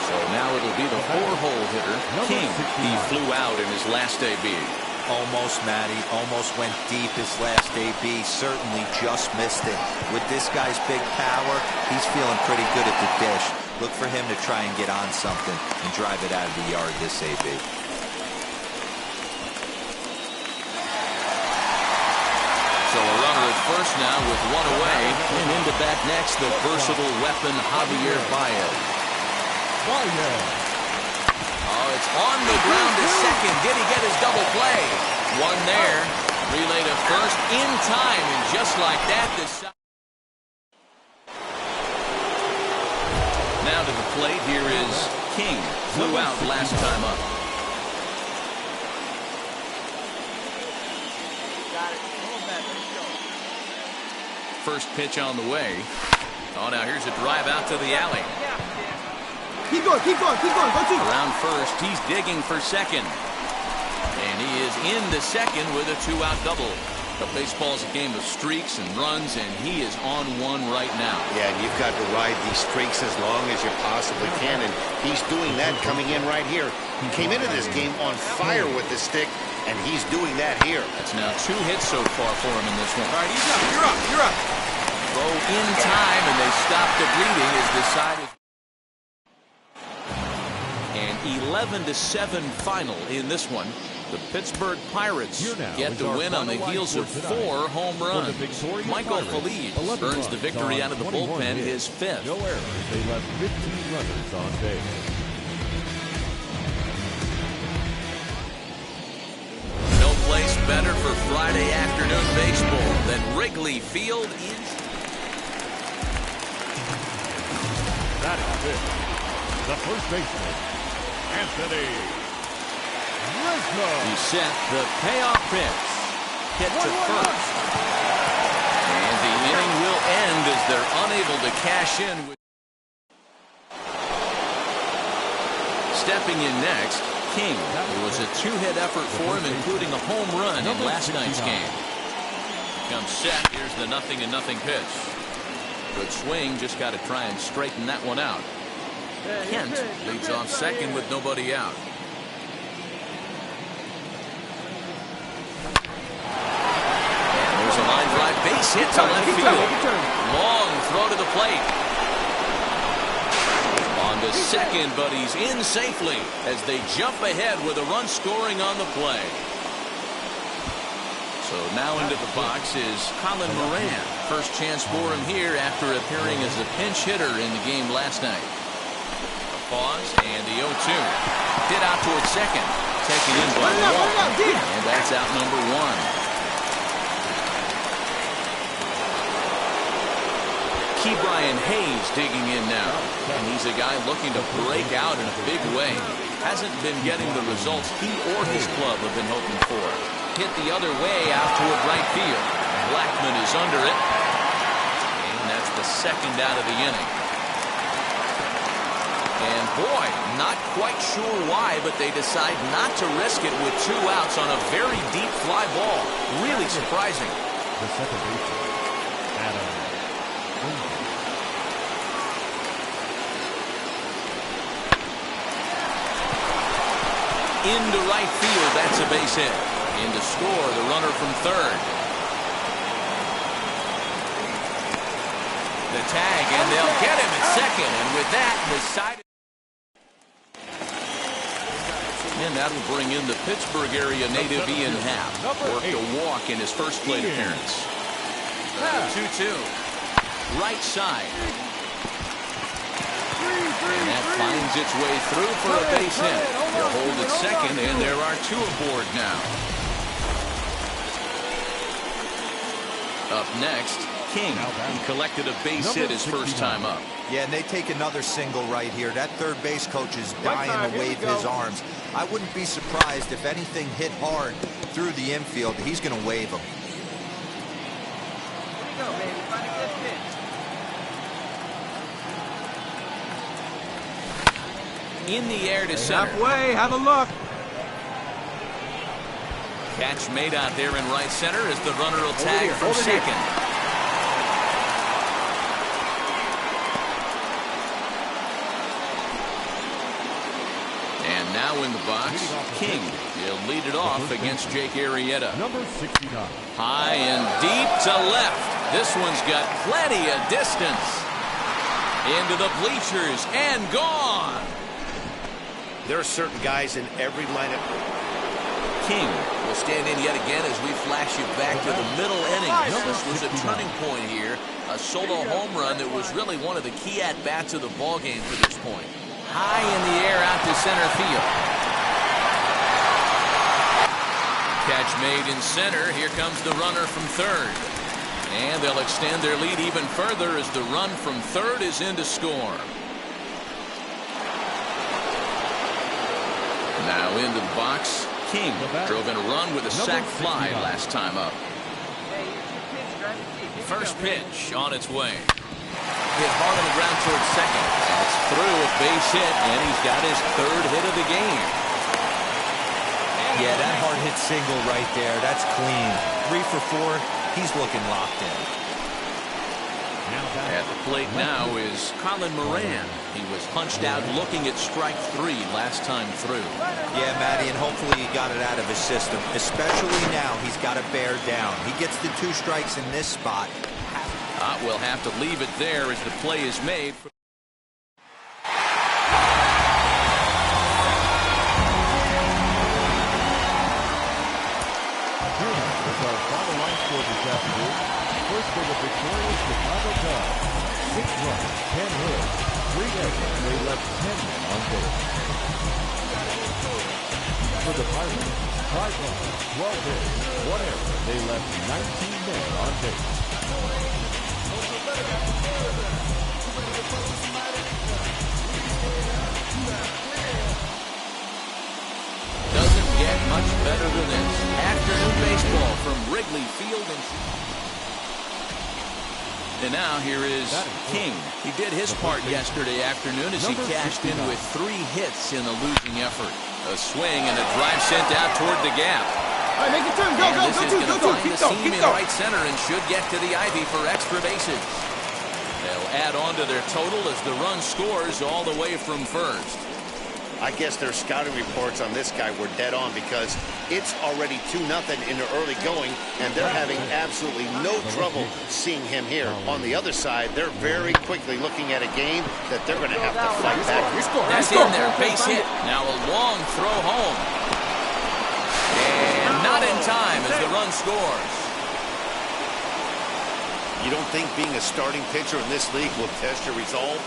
So now it'll be the 4-hole hitter, King. He flew out in his last AB. Almost, Matty. Almost went deep his last AB. Certainly just missed it. With this guy's big power, he's feeling pretty good at the dish. Look for him to try and get on something and drive it out of the yard this AB. So a runner at first now with 1 away. And into bat next, the versatile weapon, Javier Baez. Oh, it's on the ground to second. Did he get his double play? 1 there. Relay to first in time, and just like that, this. Now to the plate. Here is King. Flew out last time up. First pitch on the way. Oh, now here's a drive out to the alley. Keep going, keep going, keep going. Go to. Around first, he's digging for second. And he is into second with a 2-out double. But baseball's a game of streaks and runs, and he is on one right now. Yeah, and you've got to ride these streaks as long as you possibly can, and he's doing that coming in right here. He came into this game on fire with the stick, and he's doing that here. That's now 2 hits so far for him in this one. All right, he's up. You're up. You're up. Throw in time, and they stop the bleeding as the side is. An 11-7 final in this one. The Pittsburgh Pirates get the win on the heels of 4 home runs. Michael Feliz earns the victory out of the bullpen, his 5th. No errors. They left 15 runners on base. No place better for Friday afternoon baseball than Wrigley Field in. That is it. The first baseman, Anthony Rizzo. He set the payoff pitch. Hit to first. And the inning will end as they're unable to cash in. Stepping in next, King. It was a 2-hit effort for him, including a home run in last night's game. Comes set. Here's the 0-0 pitch. Good swing. Just got to try and straighten that one out. Kent leads off second with nobody out. And there's a line drive base hit to left field. Long throw to the plate. On to second, but he's in safely as they jump ahead with a run scoring on the play. So now into the box is Colin Moran. First chance for him here after appearing as a pinch hitter in the game last night. Pause, and the 0-2. Hit out towards second. Taken in by Wall. And that's out number 1. Ke'Bryan Hayes digging in now. And he's a guy looking to break out in a big way. Hasn't been getting the results he or his club have been hoping for. Hit the other way out toward right field. Blackman is under it. And that's the second out of the inning. And boy, not quite sure why, but they decide not to risk it with 2 outs on a very deep fly ball. Really surprising. The second baseman, Adam. Into right field, that's a base hit. In to score, the runner from third. The tag, and they'll get him at second. And with that, the side. And that'll bring in the Pittsburgh area native Ian Happ. Worked a walk in his first plate appearance. 2-2. Right side. And that finds its way through for a base hit. They'll hold at second, and there are 2 aboard now. Up next, King. He collected a base hit his first time up. Yeah, and they take another single right here. That third base coach is dying to wave his arms. I wouldn't be surprised if anything hit hard through the infield. He's going to wave them. Here we go, baby. Find a good pitch. In the air to center. Halfway, have a look. Catch made out there in right center as the runner will tag from second. And now in the box, King. He'll lead it off against Jake Arrieta. Number 69. High and deep to left. This one's got plenty of distance. Into the bleachers and gone. There are certain guys in every lineup. King will stand in yet again as we flash you back to the middle innings. This was a turning point here. A solo home run that was really one of the key at-bats of the ballgame for this point. High in the air out to center field. Catch made in center. Here comes the runner from third. And they'll extend their lead even further as the run from third is in to score. Now into the box. King drove in a run with a sac fly last time up. First pitch on its way. Hit hard on the ground towards second. That's through a base hit, and he's got his third hit of the game. Yeah, that hard hit single right there. That's clean. 3 for 4. He's looking locked in. At the plate now is Colin Moran. He was punched out looking at strike 3 last time through. Yeah, Matty, and hopefully he got it out of his system. Especially now, he's got to bear down. He gets the 2 strikes in this spot. We'll have to leave it there as the play is made. This afternoon, first for the victorious Chicago Cubs. 6 runs, 10 hits, 3 errors. They left 10 men on base. For the Pirates, 5 runs, 12 hits, 1 error. They left 19 men on base. Doesn't get much better than this. Afternoon baseball from Wrigley Field. And now here is King. He did his part yesterday afternoon as he cashed in with 3 hits in a losing effort. A swing and a drive sent out toward the gap. All right, make it turn. Go, and go, this go, is go, going to go, find the seam in right center and should get to the ivy for extra bases. They'll add on to their total as the run scores all the way from first. I guess their scouting reports on this guy were dead on because it's already 2-0 in the early going, and they're having absolutely no trouble seeing him here. On the other side, they're very quickly looking at a game that they're going to have to fight back. That's in there, base hit. Now a long throw home. And not in time as the run scores. You don't think being a starting pitcher in this league will test your resolve?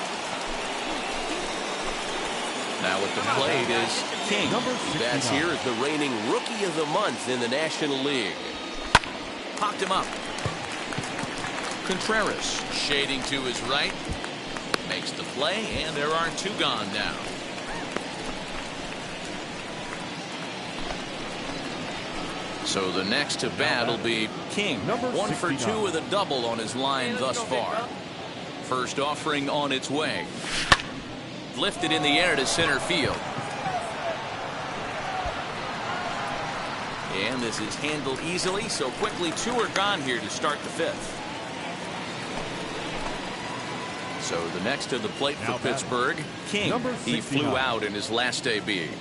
Now at the plate is King. That's here as the reigning Rookie of the Month in the National League. Popped him up. Contreras shading to his right. Makes the play, and there are 2 gone now. So the next to bat will be King. 1 for 2 with a double on his line thus far. First offering on its way. Lifted in the air to center field. And this is handled easily, so quickly 2 are gone here to start the 5th. So the next to the plate for Pittsburgh, King. He flew out in his last AB.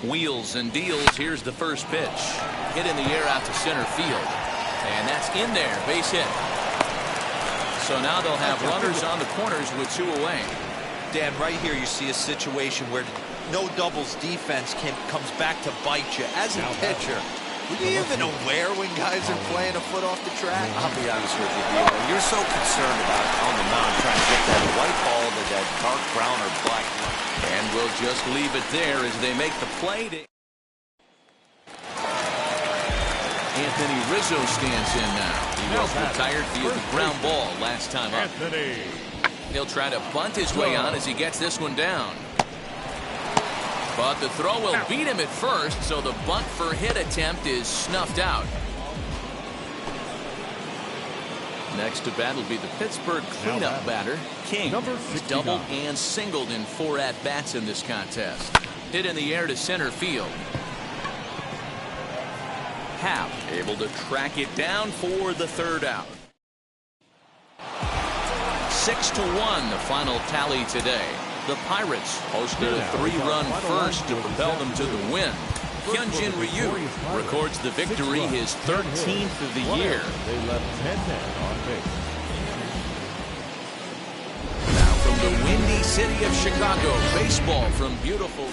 Wheels and deals. Here's the first pitch. Hit in the air out to center field. And that's in there, base hit. So now they'll have runners on the corners with 2 away. Dan, right here you see a situation where no doubles defense comes back to bite you. As a pitcher, were you even aware when guys are playing a foot off the track? I'll be honest with you, Dino. You're so concerned about on the mound trying to get that white ball to that dark brown or black. And we'll just leave it there as they make the play. Anthony Rizzo stands in now. He was retired via the ground ball last time up. He'll try to bunt his way on as he gets this one down. But the throw will beat him at first, so the bunt for hit attempt is snuffed out. Next to bat will be the Pittsburgh cleanup batter, King. He's doubled and singled in 4 at-bats in this contest. Hit in the air to center field. Happ able to track it down for the 3rd out. 6-1 the final tally today. The Pirates hosted a 3-run first to propel them to the win. Hyunjin Ryu records the victory, his 13th of the year. They left 10 men on base. Now from the windy city of Chicago, baseball from beautiful.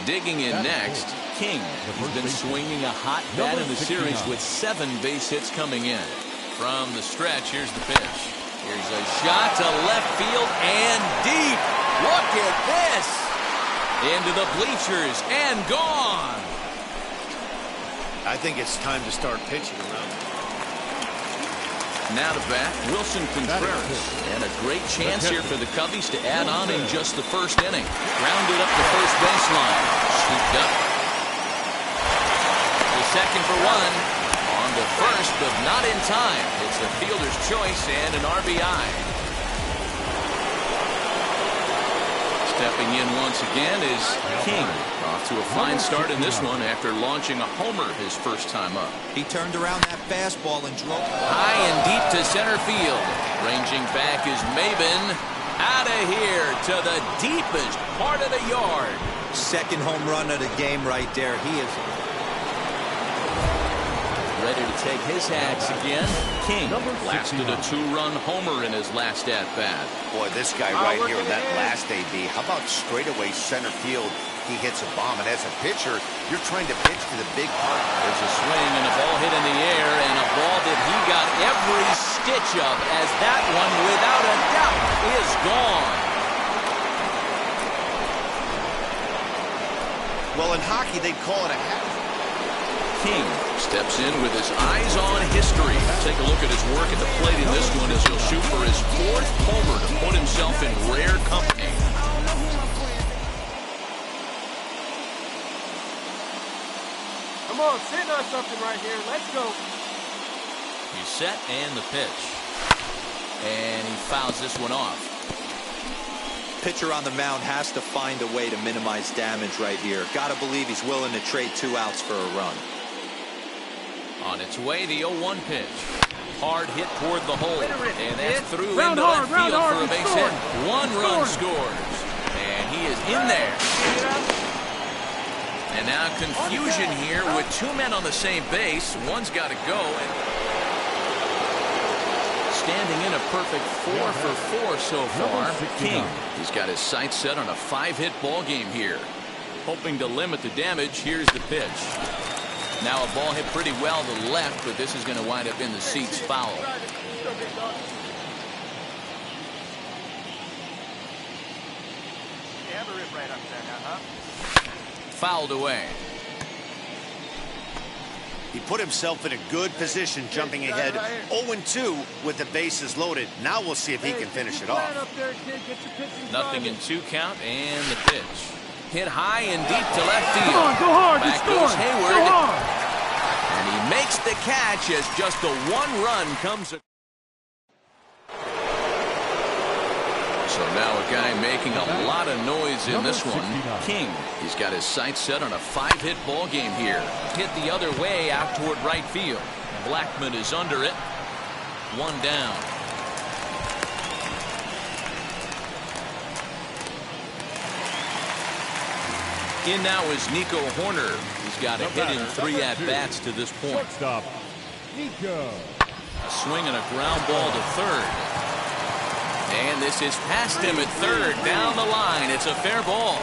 Digging in next, King. He's been swinging a hot bat in the series with 7 base hits coming in. From the stretch, here's the pitch. Here's a shot to left field and deep. Look at this. Into the bleachers and gone. I think it's time to start pitching around. Now to bat, Wilson Contreras. And a great chance here for the Cubbies to add on in just the 1st inning. Grounded up the first baseline. Scooped up. The second for 1. On the first, but not in time. It's a fielder's choice and an RBI. Stepping in once again is King. Off to a fine start in this one after launching a homer his first time up. He turned around that fastball and drove high and deep to center field. Ranging back is Maben. Out of here to the deepest part of the yard. 2nd home run of the game right there. He is ready to take his hacks again. King blasted a 2-run homer in his last at-bat. Boy, this guy right here in that last AB, how about straightaway center field? He hits a bomb, and as a pitcher, you're trying to pitch to the big part. There's a swing and a ball hit in the air, and a ball that he got every stitch of, as that one, without a doubt, is gone. Well, in hockey, they call it a hat. King steps in with his eyes on history. Take a look at his work at the plate in this one as he'll shoot for his 4th homer to put himself in rare company. Come on, send us something right here. Let's go. He's set and the pitch. And he fouls this one off. pitcher on the mound has to find a way to minimize damage right here. Got to believe he's willing to trade 2 outs for a run. On its way, the 0-1 pitch. Hard hit toward the hole, and that's through round into hard, left field for a base hit. One run scores, and he is in there. And now confusion here with 2 men on the same base. One's got to go. And standing in a perfect 4 for 4 so far, King. He's got his sights set on a 5-hit ball game here. Hoping to limit the damage, here's the pitch. Now a ball hit pretty well to the left, but this is going to wind up in the seats foul. Fouled away. He put himself in a good position jumping ahead 0-2 with the bases loaded. Now we'll see if he can finish it off. Nothing in 2 count and the pitch. Hit high and deep to left field. Come on, go hard. Back goes Hayward. And he makes the catch as just the 1 run comes. So now a guy making a lot of noise in this one. King. He's got his sights set on a 5-hit ball game here. Hit the other way out toward right field. Blackman is under it. 1 down. In now is Nico Horner. He's got a hit in 3 at-bats to this point. Shortstop, Nico. A swing and a ground ball to third. And this is past him at third. Down the line. It's a fair ball.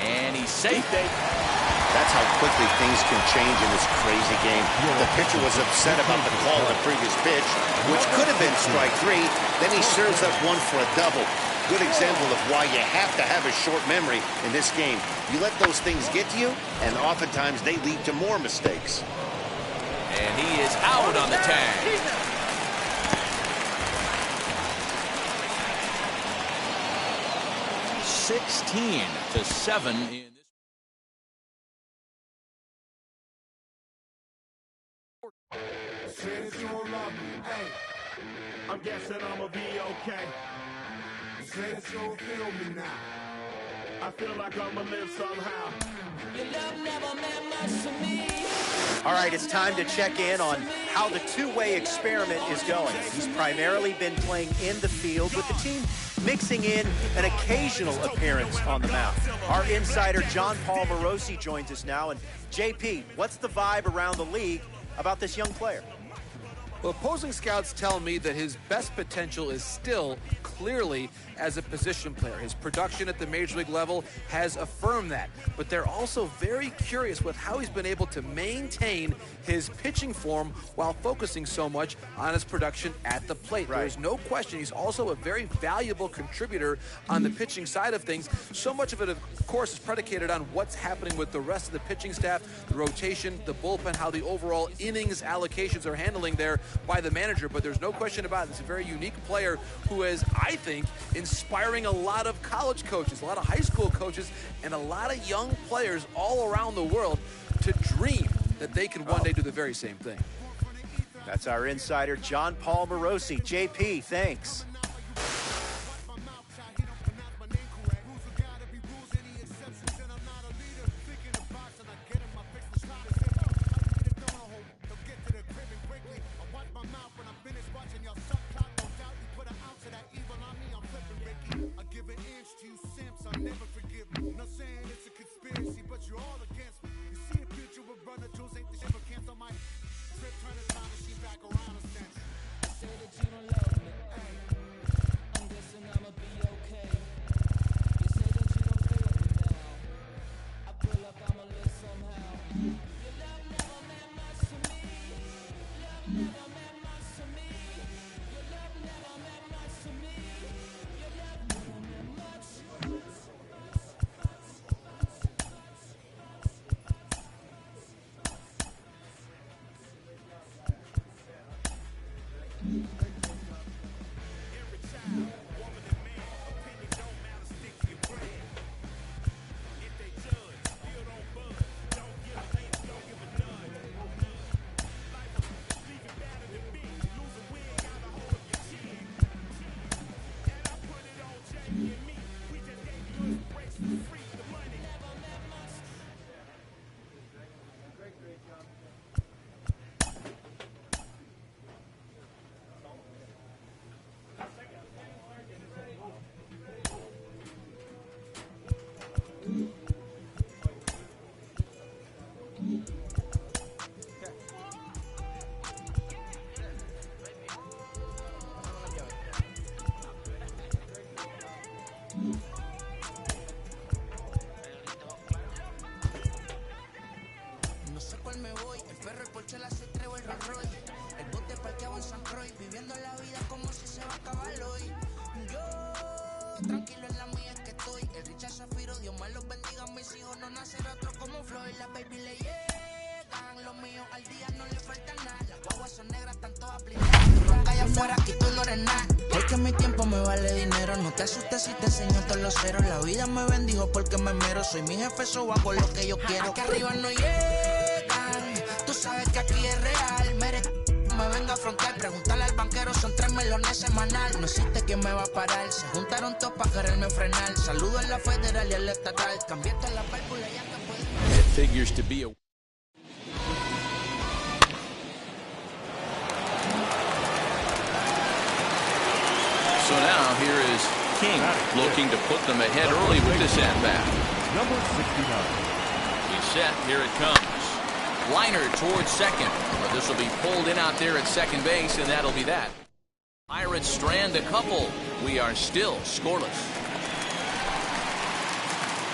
And he's safe. That's how quickly things can change in this crazy game. The pitcher was upset about the call of the previous pitch, which could have been strike 3. Then he serves up 1 for a double. Good example of why you have to have a short memory in this game. You let those things get to you, and oftentimes they lead to more mistakes. And he is out on the tag. 16-7 in this. Since you don't love me, hey, I'm guessing I'ma be okay. Since you don't feel me now, I feel like I'ma live somehow. Your love never meant much to me. All right, it's time to check in on how the two-way experiment is going. He's primarily been playing in the field with the team, mixing in an occasional appearance on the mound. Our insider, John Paul Morosi, joins us now. And JP, what's the vibe around the league about this young player? Well, opposing scouts tell me that his best potential is still clearly as a position player. His production at the major league level has affirmed that. But they're also very curious with how he's been able to maintain his pitching form while focusing so much on his production at the plate. Right. There's no question he's also a very valuable contributor on the pitching side of things. So much of it, of course, is predicated on what's happening with the rest of the pitching staff, the rotation, the bullpen, how the overall innings allocations are handling there by the manager. But there's no question about it. It's a very unique player who is, I think, inspiring a lot of college coaches, a lot of high school coaches, and a lot of young players all around the world to dream that they can one day do the very same thing. That's our insider, John Paul Morosi. JP, thanks. Tranquilo en la mía es que estoy. El Richard Zafiro, Dios más los bendiga. Mis hijos no nacerá otro como Floyd. Las baby le llegan. Los míos al día no le falta nada. Las guaguas son negras, están todas blindadas. Ronca allá afuera y tú no eres nada. Porque mi tiempo me vale dinero. No te asustes si te enseño todos los ceros. La vida me bendijo porque me mero. Soy mi jefe, so hago lo que yo quiero. Aquí arriba no llegan. Tú sabes que aquí es real. Me venga a frontear, preguntarle al banquero, son 3 melones semanal. No existe quien me va a parar, se juntaron todos para quererme frenar. Saludo a la federal y a la estatal, cambié toda la válvula ya que puede. It figures to be a... So now here is King looking to put them ahead early with this at-bat. Number 69. He's set, here it comes. Liner towards second, but this will be pulled in out there at second base, and that'll be that. Pirates strand a couple. We are still scoreless.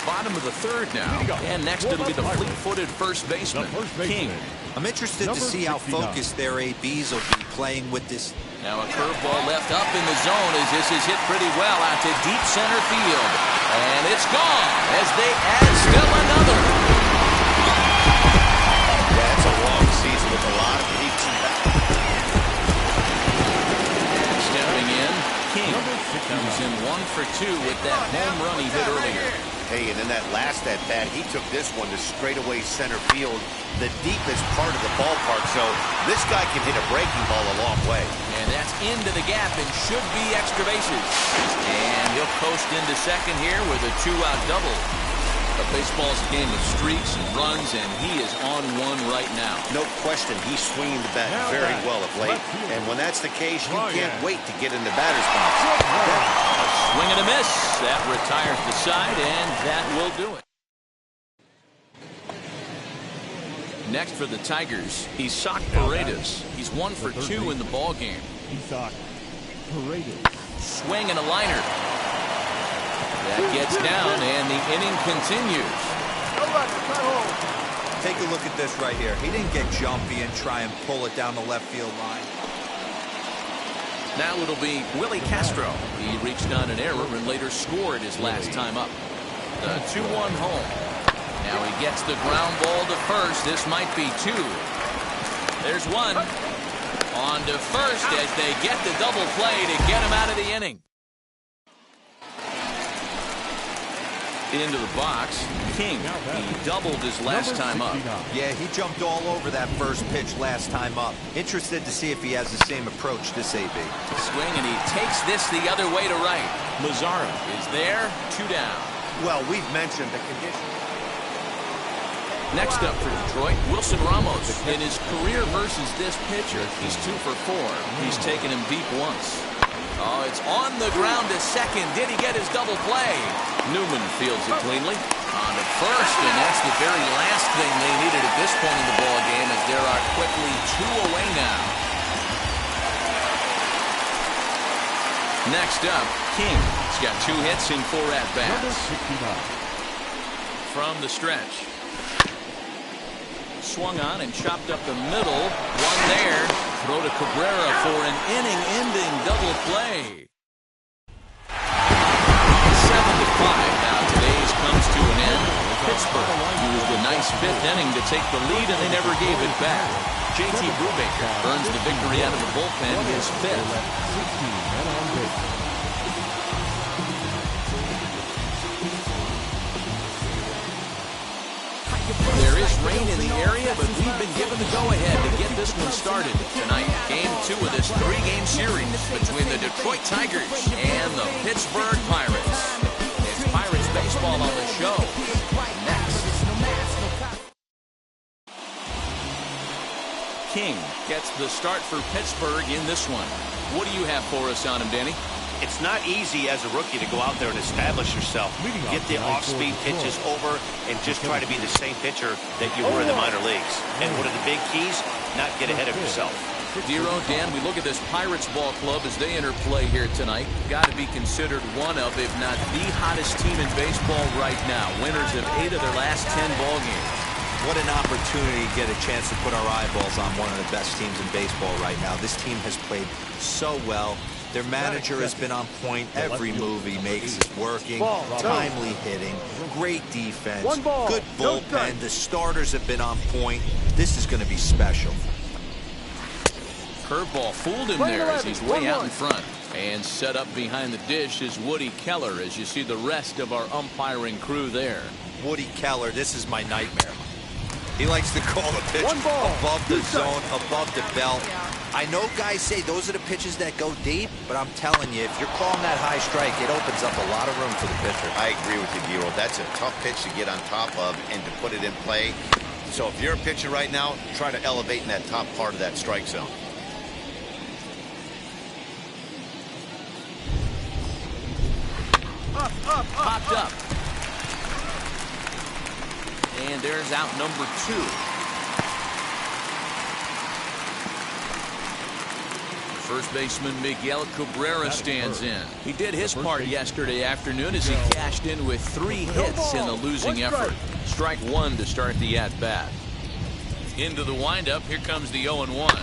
Bottom of the third now, and next it'll be the fleet-footed first baseman, King. I'm interested to see how focused their ABs will be playing with this. Now a curveball left up in the zone as this is hit pretty well out to deep center field. And it's gone as they add still another. It's a long season with a lot of peaks and valleys. Stepping in, King comes in 1 for for 2 with that home run he hit earlier. Hey, and in that last at-bat, he took this one to straightaway center field, the deepest part of the ballpark. So this guy can hit a breaking ball a long way. And that's into the gap and should be extra bases. And he'll coast into second here with a 2-out double. But baseball's a game of streaks and runs, and he is on one right now. No question, he's swinging the bat very well of late. And when that's the case, you can't wait to get in the batter's box. A swing and a miss. That retires the side, and that will do it. Next for the Tigers, Isaac Paredes. He's 1 for 2 in the ball game. Isaac Paredes. Swing and a liner. That gets down, and the inning continues. Take a look at this right here. He didn't get jumpy and try and pull it down the left field line. Now it'll be Willie Castro. He reached on an error and later scored his last time up. The 2-1 home. Now he gets the ground ball to first. This might be 2. There's 1. On to first as they get the double play to get him out of the inning. Into the box, King. He doubled his last time up. Yeah, he jumped all over that first pitch last time up. Interested to see if he has the same approach this AB. Swing, and he takes this the other way to right. Mazzara is there, 2 down. Well, we've mentioned the condition. Next up for Detroit, Wilson Ramos. In his career versus this pitcher, he's 2 for 4. He's taken him deep once. Oh, it's on the ground to second. Did he get his double play? Newman fields it cleanly. On to first, and that's the very last thing they needed at this point in the ball game, as there are quickly 2 away now. Next up, King. He's got 2 hits in 4 at-bats. From the stretch. Swung on and chopped up the middle. 1 there. Throw to Cabrera for an inning-ending double play. 7-5. Now today's comes to an end. Pittsburgh used a nice 5th inning to take the lead, and they never gave it back. J.T. Brubaker earns the victory out of the bullpen, his 5th. There is rain in the area, but we've been given the go-ahead to get this one started tonight. Game 2 of this 3-game series between the Detroit Tigers and the Pittsburgh Pirates. It's Pirates baseball on the show. Next. King gets the start for Pittsburgh in this one. What do you have for us on him, Danny? It's not easy as a rookie to go out there and establish yourself. Get the off-speed pitches over and just try to be the same pitcher that you were in the minor leagues. And one of the big keys, not get ahead of yourself. Dero, Dan, we look at this Pirates ball club as they enter play here tonight. Got to be considered one of, if not the hottest team in baseball right now. Winners of 8 of their last 10 ball games. What an opportunity to get a chance to put our eyeballs on one of the best teams in baseball right now. This team has played so well. Their manager has been on point. Every move he makes is working. Timely hitting. Great defense. Good bullpen. The starters have been on point. This is going to be special. Curveball fooled him there as he's way out in front. And set up behind the dish is Woody Keller, as you see the rest of our umpiring crew there. Woody Keller, this is my nightmare. He likes to call the pitch above the zone, above the belt. I know guys say those are the pitches that go deep, but I'm telling you, if you're calling that high strike, it opens up a lot of room for the pitcher. I agree with you, Dero. That's a tough pitch to get on top of and to put it in play. So if you're a pitcher right now, try to elevate in that top part of that strike zone. Popped up. And there's out number 2. First baseman Miguel Cabrera stands in. He did his part yesterday afternoon as he cashed in with 3 hits in the losing effort. Strike 1 to start the at-bat. Into the windup, here comes the 0-1.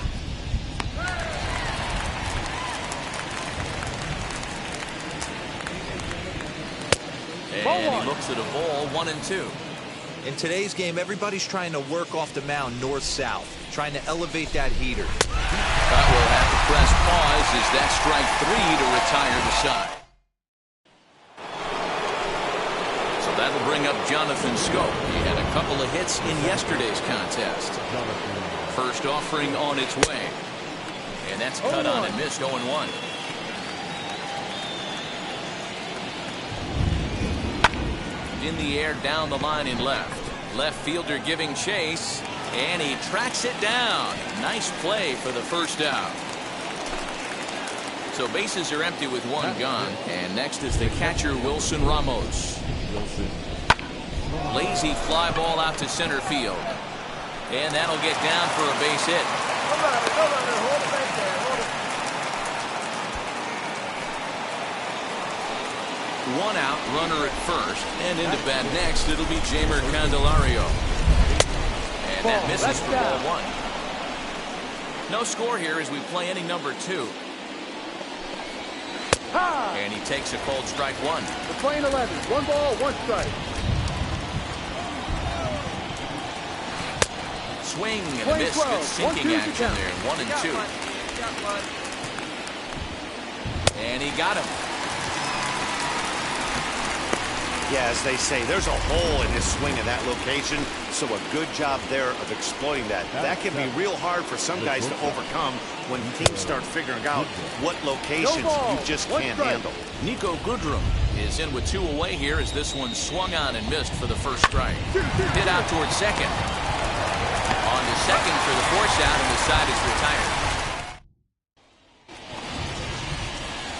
And he looks at a ball, 1-2. In today's game, everybody's trying to work off the mound north-south, trying to elevate that heater. But we'll have to press pause as that strike 3 to retire the side. That'll bring up Jonathan Scope. He had a couple of hits in yesterday's contest. First offering on its way. And that's cut on and missed 0-1. In the air down the line in left. Left fielder giving chase. And he tracks it down. Nice play for the first out. So bases are empty with one gone. And next is the catcher, Wilson Ramos. Lazy fly ball out to center field. And that'll get down for a base hit. Hold it right there. Hold it. One out, runner at first. And into bat next, it'll be Jamer Candelario. And that misses for ball one. No score here as we play inning number 2. And he takes a cold strike one. We're playing 11. 1 ball, 1 strike. Swing and a miss. Good sinking action there. 1 and 2. And he got him. Yeah, as they say, there's a hole in his swing in that location, so a good job there of exploiting that. That can be real hard for some guys to overcome when teams start figuring out what locations you just can't handle. Nico Goodrum is in with 2 away here as this one swung on and missed for the first strike. Hit out towards second. On to second for the force out, and the side is retired.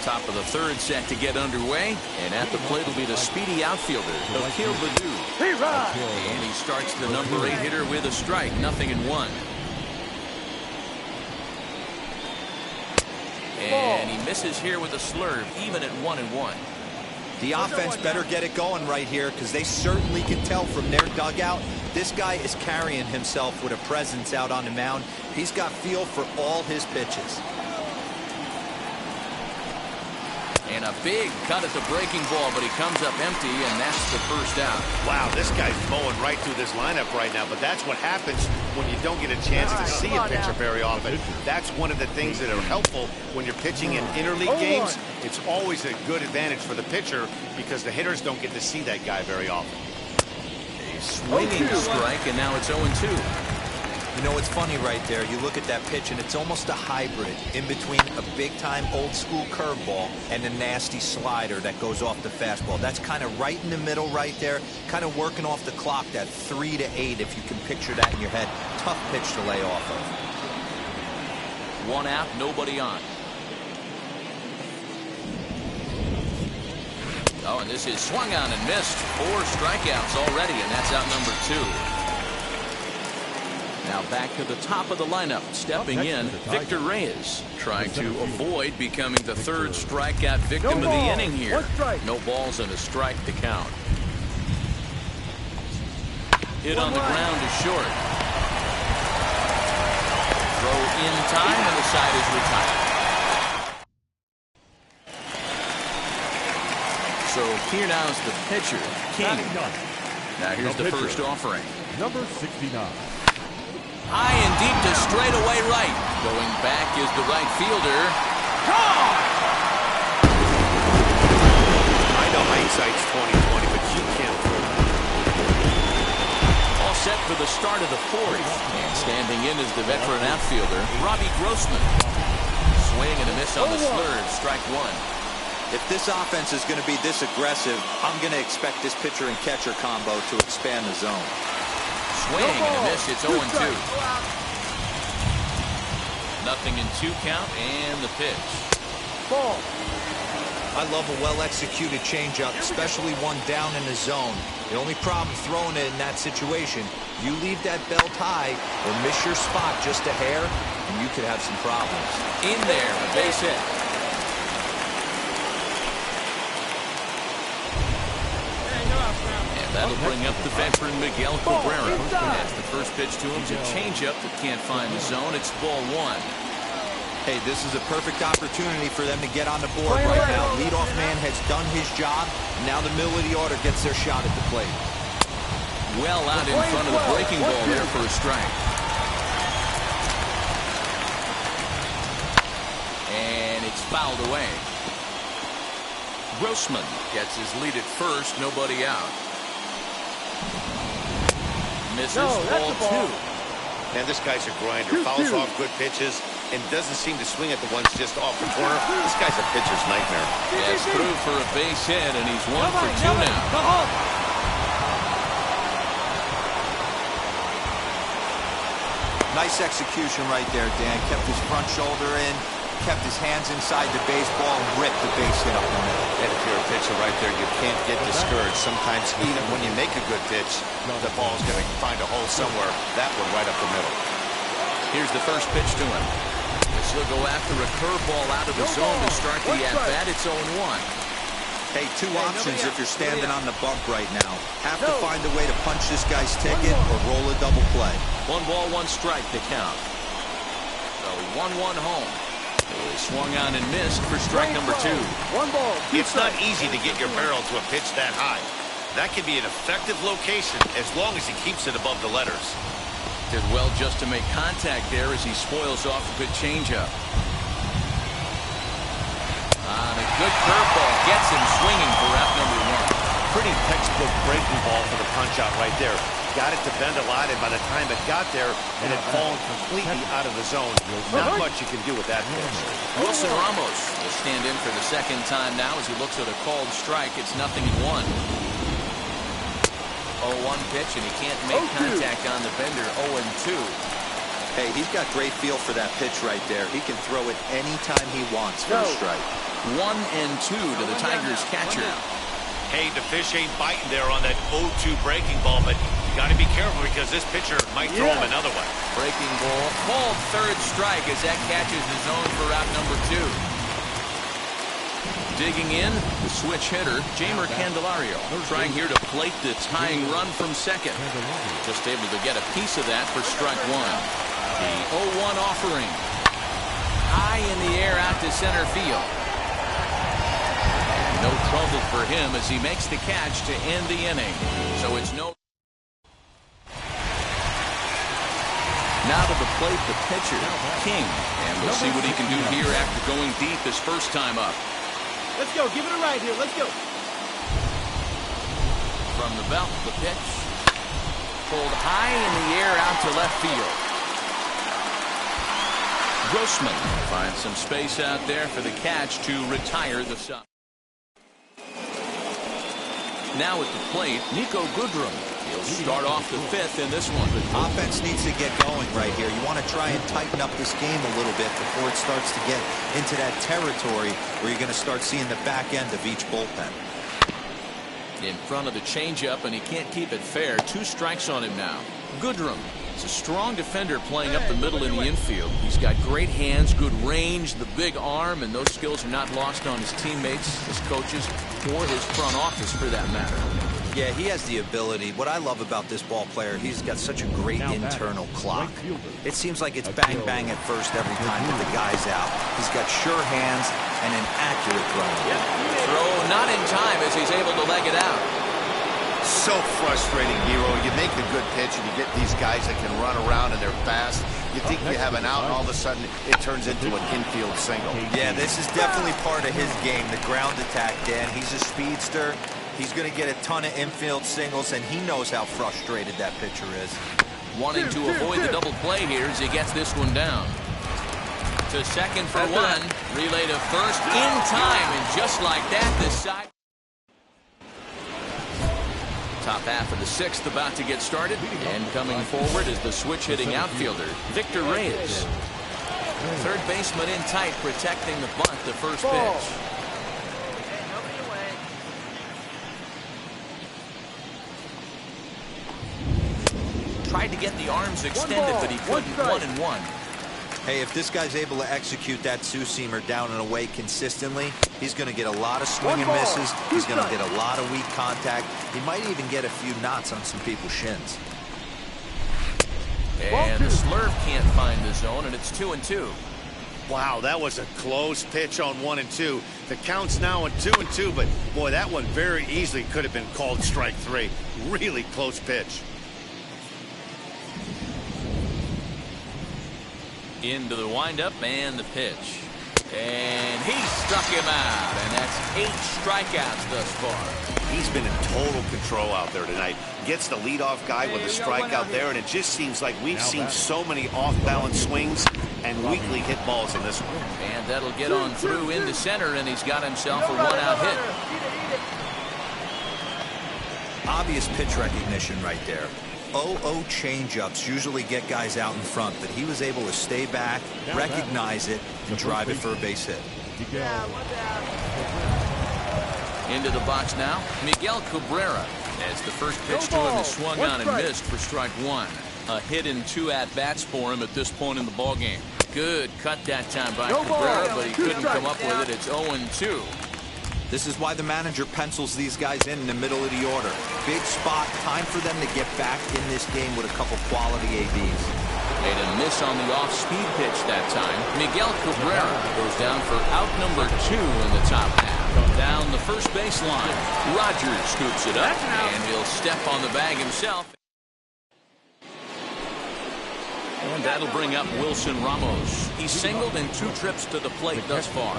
Top of the third set to get underway, and at the plate will be the speedy outfielder, Akil Baddoo. And he starts the number 8 hitter with a strike, 0-1. And he misses here with a slurve, even at 1-1. The offense better get it going right here because they certainly can tell from their dugout. This guy is carrying himself with a presence out on the mound. He's got feel for all his pitches. And a big cut at the breaking ball, but he comes up empty, and that's the first out. Wow, this guy's mowing right through this lineup right now, but that's what happens when you don't get a chance to see a pitcher very often. That's one of the things that are helpful when you're pitching in interleague games. It's always a good advantage for the pitcher because the hitters don't get to see that guy very often. A swinging strike, and now it's 0-2. You know, it's funny right there. You look at that pitch, and it's almost a hybrid in between a big-time old-school curveball and a nasty slider that goes off the fastball. That's kind of right in the middle right there, kind of working off the clock, that 3 to 8, if you can picture that in your head. Tough pitch to lay off of. 1 out, nobody on. Oh, and this is swung on and missed. 4 strikeouts already, and that's out number 2. Now back to the top of the lineup. Stepping in, Victor Reyes, trying to avoid becoming the 3rd strikeout victim of the inning here. No balls and a strike to count. Hit on the ground is short. Throw in time, and the side is retired. So here now is the pitcher, King. Now here's the first offering. Number 69. High and deep to straightaway right. Going back is the right fielder. Gone! I know hindsight's 20/20, but you can't fool it. All set for the start of the 4th. And standing in is the veteran outfielder, Robbie Grossman. Swing and a miss on the slurve. Strike 1. If this offense is going to be this aggressive, I'm going to expect this pitcher and catcher combo to expand the zone. Swing and a miss. It's 0-2. 0-2 count, and the pitch. Ball. I love a well-executed changeup, especially one down in the zone. The only problem throwing it in that situation, you leave that belt high or miss your spot just a hair, and you could have some problems. In there, a base hit. That'll bring up the veteran Miguel Cabrera. As the first pitch to him is a changeup that can't find the zone. It's ball 1. Hey, this is a perfect opportunity for them to get on the board right now. Leadoff man has done his job. Now the middle of the order gets their shot at the plate. Well out in front of the breaking ball there for a strike. And it's fouled away. Grossman gets his lead at first, nobody out. Misses ball 2. Man, this guy's a grinder. Fouls off good pitches and doesn't seem to swing at the ones just off the corner. This guy's a pitcher's nightmare. Has through for a base hit, and he's 1 for 2 now. Nice execution right there, Dan. Kept his front shoulder in, kept his hands inside the baseball, and ripped the base hit up the middle. And if you're a pitcher right there, you can't get discouraged. Sometimes even when you make a good pitch, the ball's going to find a hole somewhere. That one right up the middle. Here's the first pitch to him. This will go after a curveball out of the zone to start the at-bat. It's 0-1. Hey, two options if you're standing on the bump right now. Have to find a way to punch this guy's ticket or roll a double play. 1 ball, 1 strike to count. So 1-1 home. He swung on and missed for strike number 2. 1 ball. It's not easy to get your barrel to a pitch that high. That can be an effective location as long as he keeps it above the letters. Did well just to make contact there as he spoils off a good changeup. On a good curveball, gets him swinging for out number 1. Pretty textbook breaking ball for the punch out right there. Got it to bend a lot, and by the time it got there, it had fallen completely out of the zone. Not much you can do with that pitch. Wilson Ramos will stand in for the second time now as he looks at a called strike. It's 0-1. 0-1 pitch, and he can't make contact on the bender. 0-2. Hey, he's got great feel for that pitch right there. He can throw it anytime he wants for a strike. 1-2 to the Tigers catcher. Hey, the fish ain't biting there on that 0-2 breaking ball, but you got to be careful because this pitcher might throw him another one. Breaking ball, called third strike as that catches the zone for out number 2. Digging in, the switch hitter, Jamer Candelario, trying here to plate the tying run from second. Just able to get a piece of that for strike 1. The 0-1 offering. High in the air out to center field. No trouble for him as he makes the catch to end the inning. So it's no. Now to the plate, the pitcher, King. And we'll see what he can do here after going deep his first time up. Let's go. Give it a ride here. Let's go. From the belt, the pitch. Pulled high in the air out to left field. Grossman finds some space out there for the catch to retire the side. Now at the plate, Nico Goodrum. He'll start off the 5th in this one. Offense needs to get going right here. You want to try and tighten up this game a little bit before it starts to get into that territory where you're going to start seeing the back end of each bullpen. In front of the changeup, and he can't keep it fair. 2 strikes on him now. Goodrum is a strong defender playing up the middle in the infield. He's got great hands, good range, the big arm, and those skills are not lost on his teammates, his coaches, or his front office for that matter. Yeah, he has the ability. What I love about this ball player, he's got such a great internal clock. It seems like it's bang, bang at first every time that the guy's out. He's got sure hands and an accurate throw. Throw not in time as he's able to leg it out. So frustrating, Hero. You make a good pitch and you get these guys that can run around and they're fast. You think you have an out and all of a sudden it turns into an infield single. Yeah, this is definitely part of his game, the ground attack, Dan. He's a speedster. He's going to get a ton of infield singles, and he knows how frustrated that pitcher is. Wanting to avoid the double play here as he gets this one down. To second for 1. Relay to first in time, and just like that, this side. Top half of the 6th about to get started, and coming forward is the switch-hitting outfielder, Victor Reyes. Third baseman in tight, protecting the bunt, the first pitch. Tried to get the arms extended, but he couldn't. 1-1. Hey, if this guy's able to execute that two-seamer down and away consistently, he's going to get a lot of swing and misses. He's going to get a lot of weak contact. He might even get a few knots on some people's shins. And the slurve can't find the zone, and it's 2-2. Wow, that was a close pitch on 1-2. The count's now at 2-2, but boy, that one very easily could have been called strike 3. Really close pitch. Into the windup and the pitch. And he struck him out. And that's 8 strikeouts thus far. He's been in total control out there tonight. Gets the leadoff guy with a strikeout there, and it just seems like we've seen so many off-balance swings and weakly hit balls in this one. And that'll get on through into center, and he's got himself a one-out hit. Obvious pitch recognition right there. 0-0 changeups usually get guys out in front, but he was able to stay back, recognize it, and drive it for a base hit. Into the box now, Miguel Cabrera, as the first pitch to him is swung on and missed for strike one. A hit in 2 at-bats for him at this point in the ballgame. Good cut that time by Cabrera, but he couldn't come up with it. It's 0-2. This is why the manager pencils these guys in the middle of the order. Big spot, time for them to get back in this game with a couple quality ABs. Made a miss on the off-speed pitch that time. Miguel Cabrera goes down for out number 2 in the top half. Down the first baseline. Rogers scoops it up, and he'll step on the bag himself. And that'll bring up Wilson Ramos. He's singled in 2 trips to the plate thus far.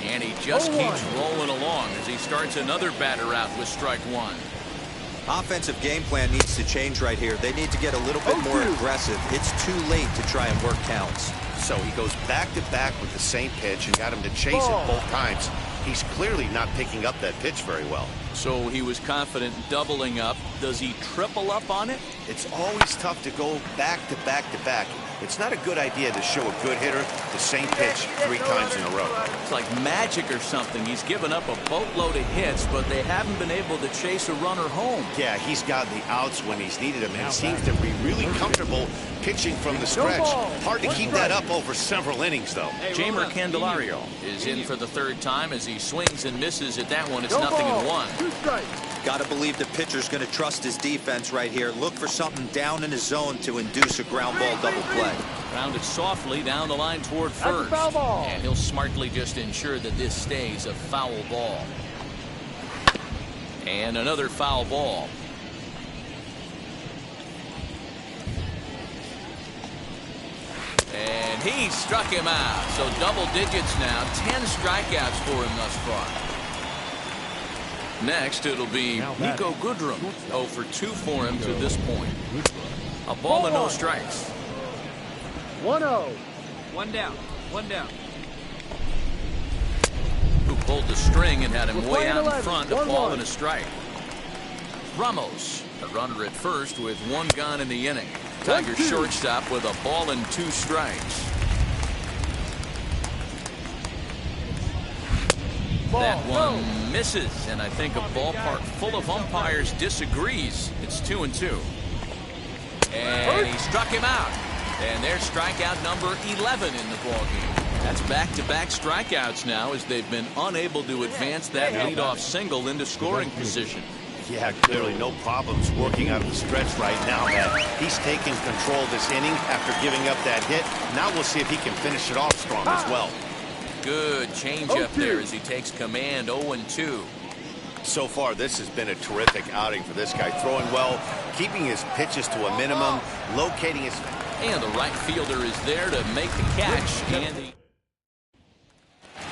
And he just keeps rolling along as he starts another batter out with strike one. Offensive game plan needs to change right here. They need to get a little bit more aggressive. It's too late to try and work counts. So he goes back-to-back with the same pitch and got him to chase it both times. He's clearly not picking up that pitch very well. So he was confident doubling up. Does he triple up on it? It's always tough to go back-to-back-to-back. It's not a good idea to show a good hitter the same pitch 3 times in a row. It's like magic or something. He's given up a boatload of hits, but they haven't been able to chase a runner home. Yeah, he's gotten the outs when he's needed them, and he seems to be really comfortable pitching from the stretch. Hard to keep that up over several innings, though. Jeimer Candelario is in for the 3rd time as he swings and misses at that one. It's 0-1. Got to believe the pitcher's going to trust his defense right here. Look for something down in his zone to induce a ground ball double play. Grounded softly down the line toward first. And he'll smartly just ensure that this stays a foul ball. And another foul ball. And he struck him out. So double digits now. 10 strikeouts for him thus far. Next, it'll be Nico Goodrum. 0 for 2 for him to this point. A ball and no strikes. 1-0. 1 down. 1 down. Who pulled the string and had him way out in front. A ball and a strike. Ramos, a runner at first with 1 gone in the inning. Tiger shortstop with a ball and 2 strikes. That one misses, and I think a ballpark full of umpires disagrees. It's 2-2. And he struck him out. And there's strikeout number 11 in the ballgame. That's back-to-back strikeouts now as they've been unable to advance that leadoff single into scoring position. Yeah, clearly no problems working out of the stretch right now, man. He's taking control this inning after giving up that hit. Now we'll see if he can finish it off strong as well. Good changeup there as he takes command. 0-2. So far, this has been a terrific outing for this guy. Throwing well, keeping his pitches to a minimum, locating his... And the right fielder is there to make the catch. And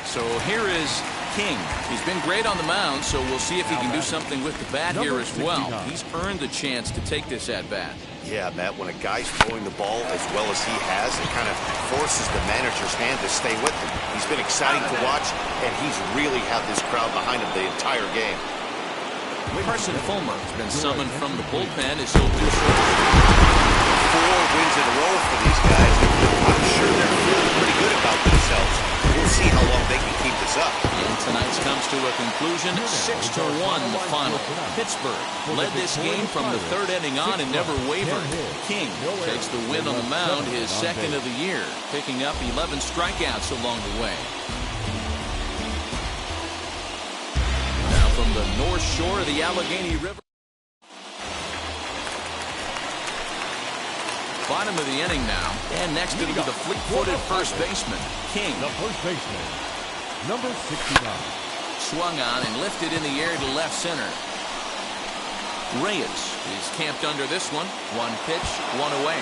so here is King. He's been great on the mound, so we'll see if he can do something with the bat here as well. He's earned the chance to take this at-bat. Yeah, Matt, when a guy's throwing the ball as well as he has, it kind of forces the manager's hand to stay with him. He's been exciting to watch, and he's really had this crowd behind him the entire game. Carson Fulmer has been summoned from the bullpen as he'll do so. 4 wins in a row for these guys. I'm sure they're feeling pretty good about themselves. We'll see how long they can keep this up. And tonight's comes to a conclusion, 6-1 the final. Pittsburgh led this game from the 3rd inning on and never wavered. King takes the win on the mound, his 2nd of the year, picking up 11 strikeouts along the way. Now from the north shore of the Allegheny River. Bottom of the inning now, and next it'll be the fleet-footed first baseman, King. The first baseman, number 69. Swung on and lifted in the air to left center. Reyes is camped under this one. 1 pitch, 1 away.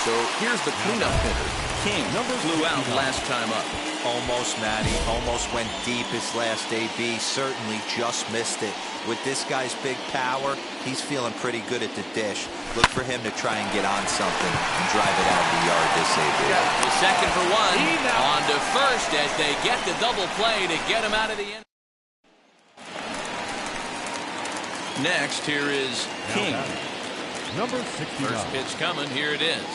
So here's the cleanup hitter. King flew out last time up. Almost, Matty. Almost went deep his last AB. Certainly just missed it. With this guy's big power, he's feeling pretty good at the dish. Look for him to try and get on something and drive it out of the yard this AB. The second for one. On to first as they get the double play to get him out of the end. Next, here is King. Number 69. First pitch coming. Here it is.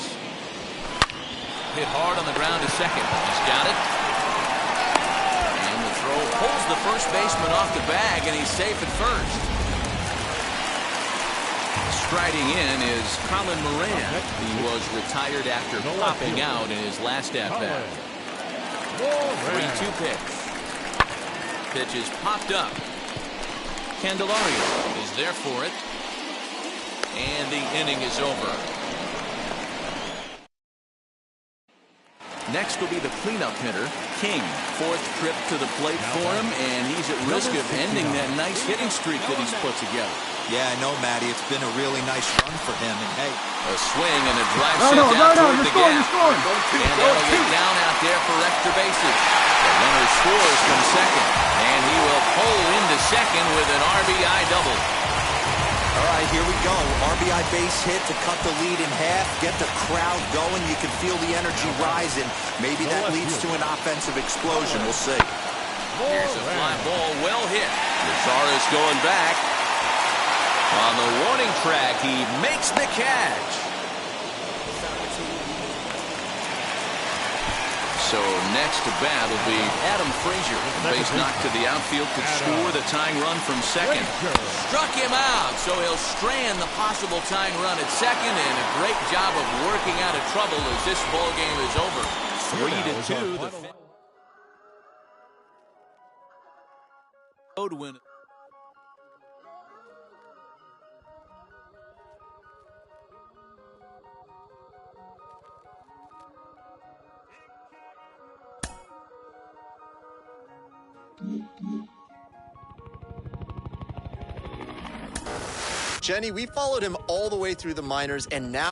Hit hard on the ground to second. He's got it. And the throw pulls the first baseman off the bag, and he's safe at first. Striding in is Colin Moran. He was retired after popping out in his last at-bat. 3-2 pitch. Pitch is popped up. Candelario is there for it. And the inning is over. Next will be the cleanup hitter, King. Fourth trip to the plate for him, and he's at risk of ending that nice hitting streak that he's put together. Yeah, I know, Matty. It's been a really nice run for him. And hey, a swing and a drive sent out toward the gap. And that'll get down out there for extra bases. The runner scores from second, and he will pull into second with an RBI double. All right, here we go. RBI base hit to cut the lead in half, get the crowd going. You can feel the energy rising. Maybe that leads to an offensive explosion. We'll see. Here's a fly ball, well hit. Lazarus going back. On the warning track, he makes the catch. So next to bat will be Adam Frazier. The base knock to the outfield could score the tying run from second. Struck him out, so he'll strand the possible tying run at second, and a great job of working out of trouble as this ball game is over. 3-2. The road win. Jenny, we followed him all the way through the minors, and now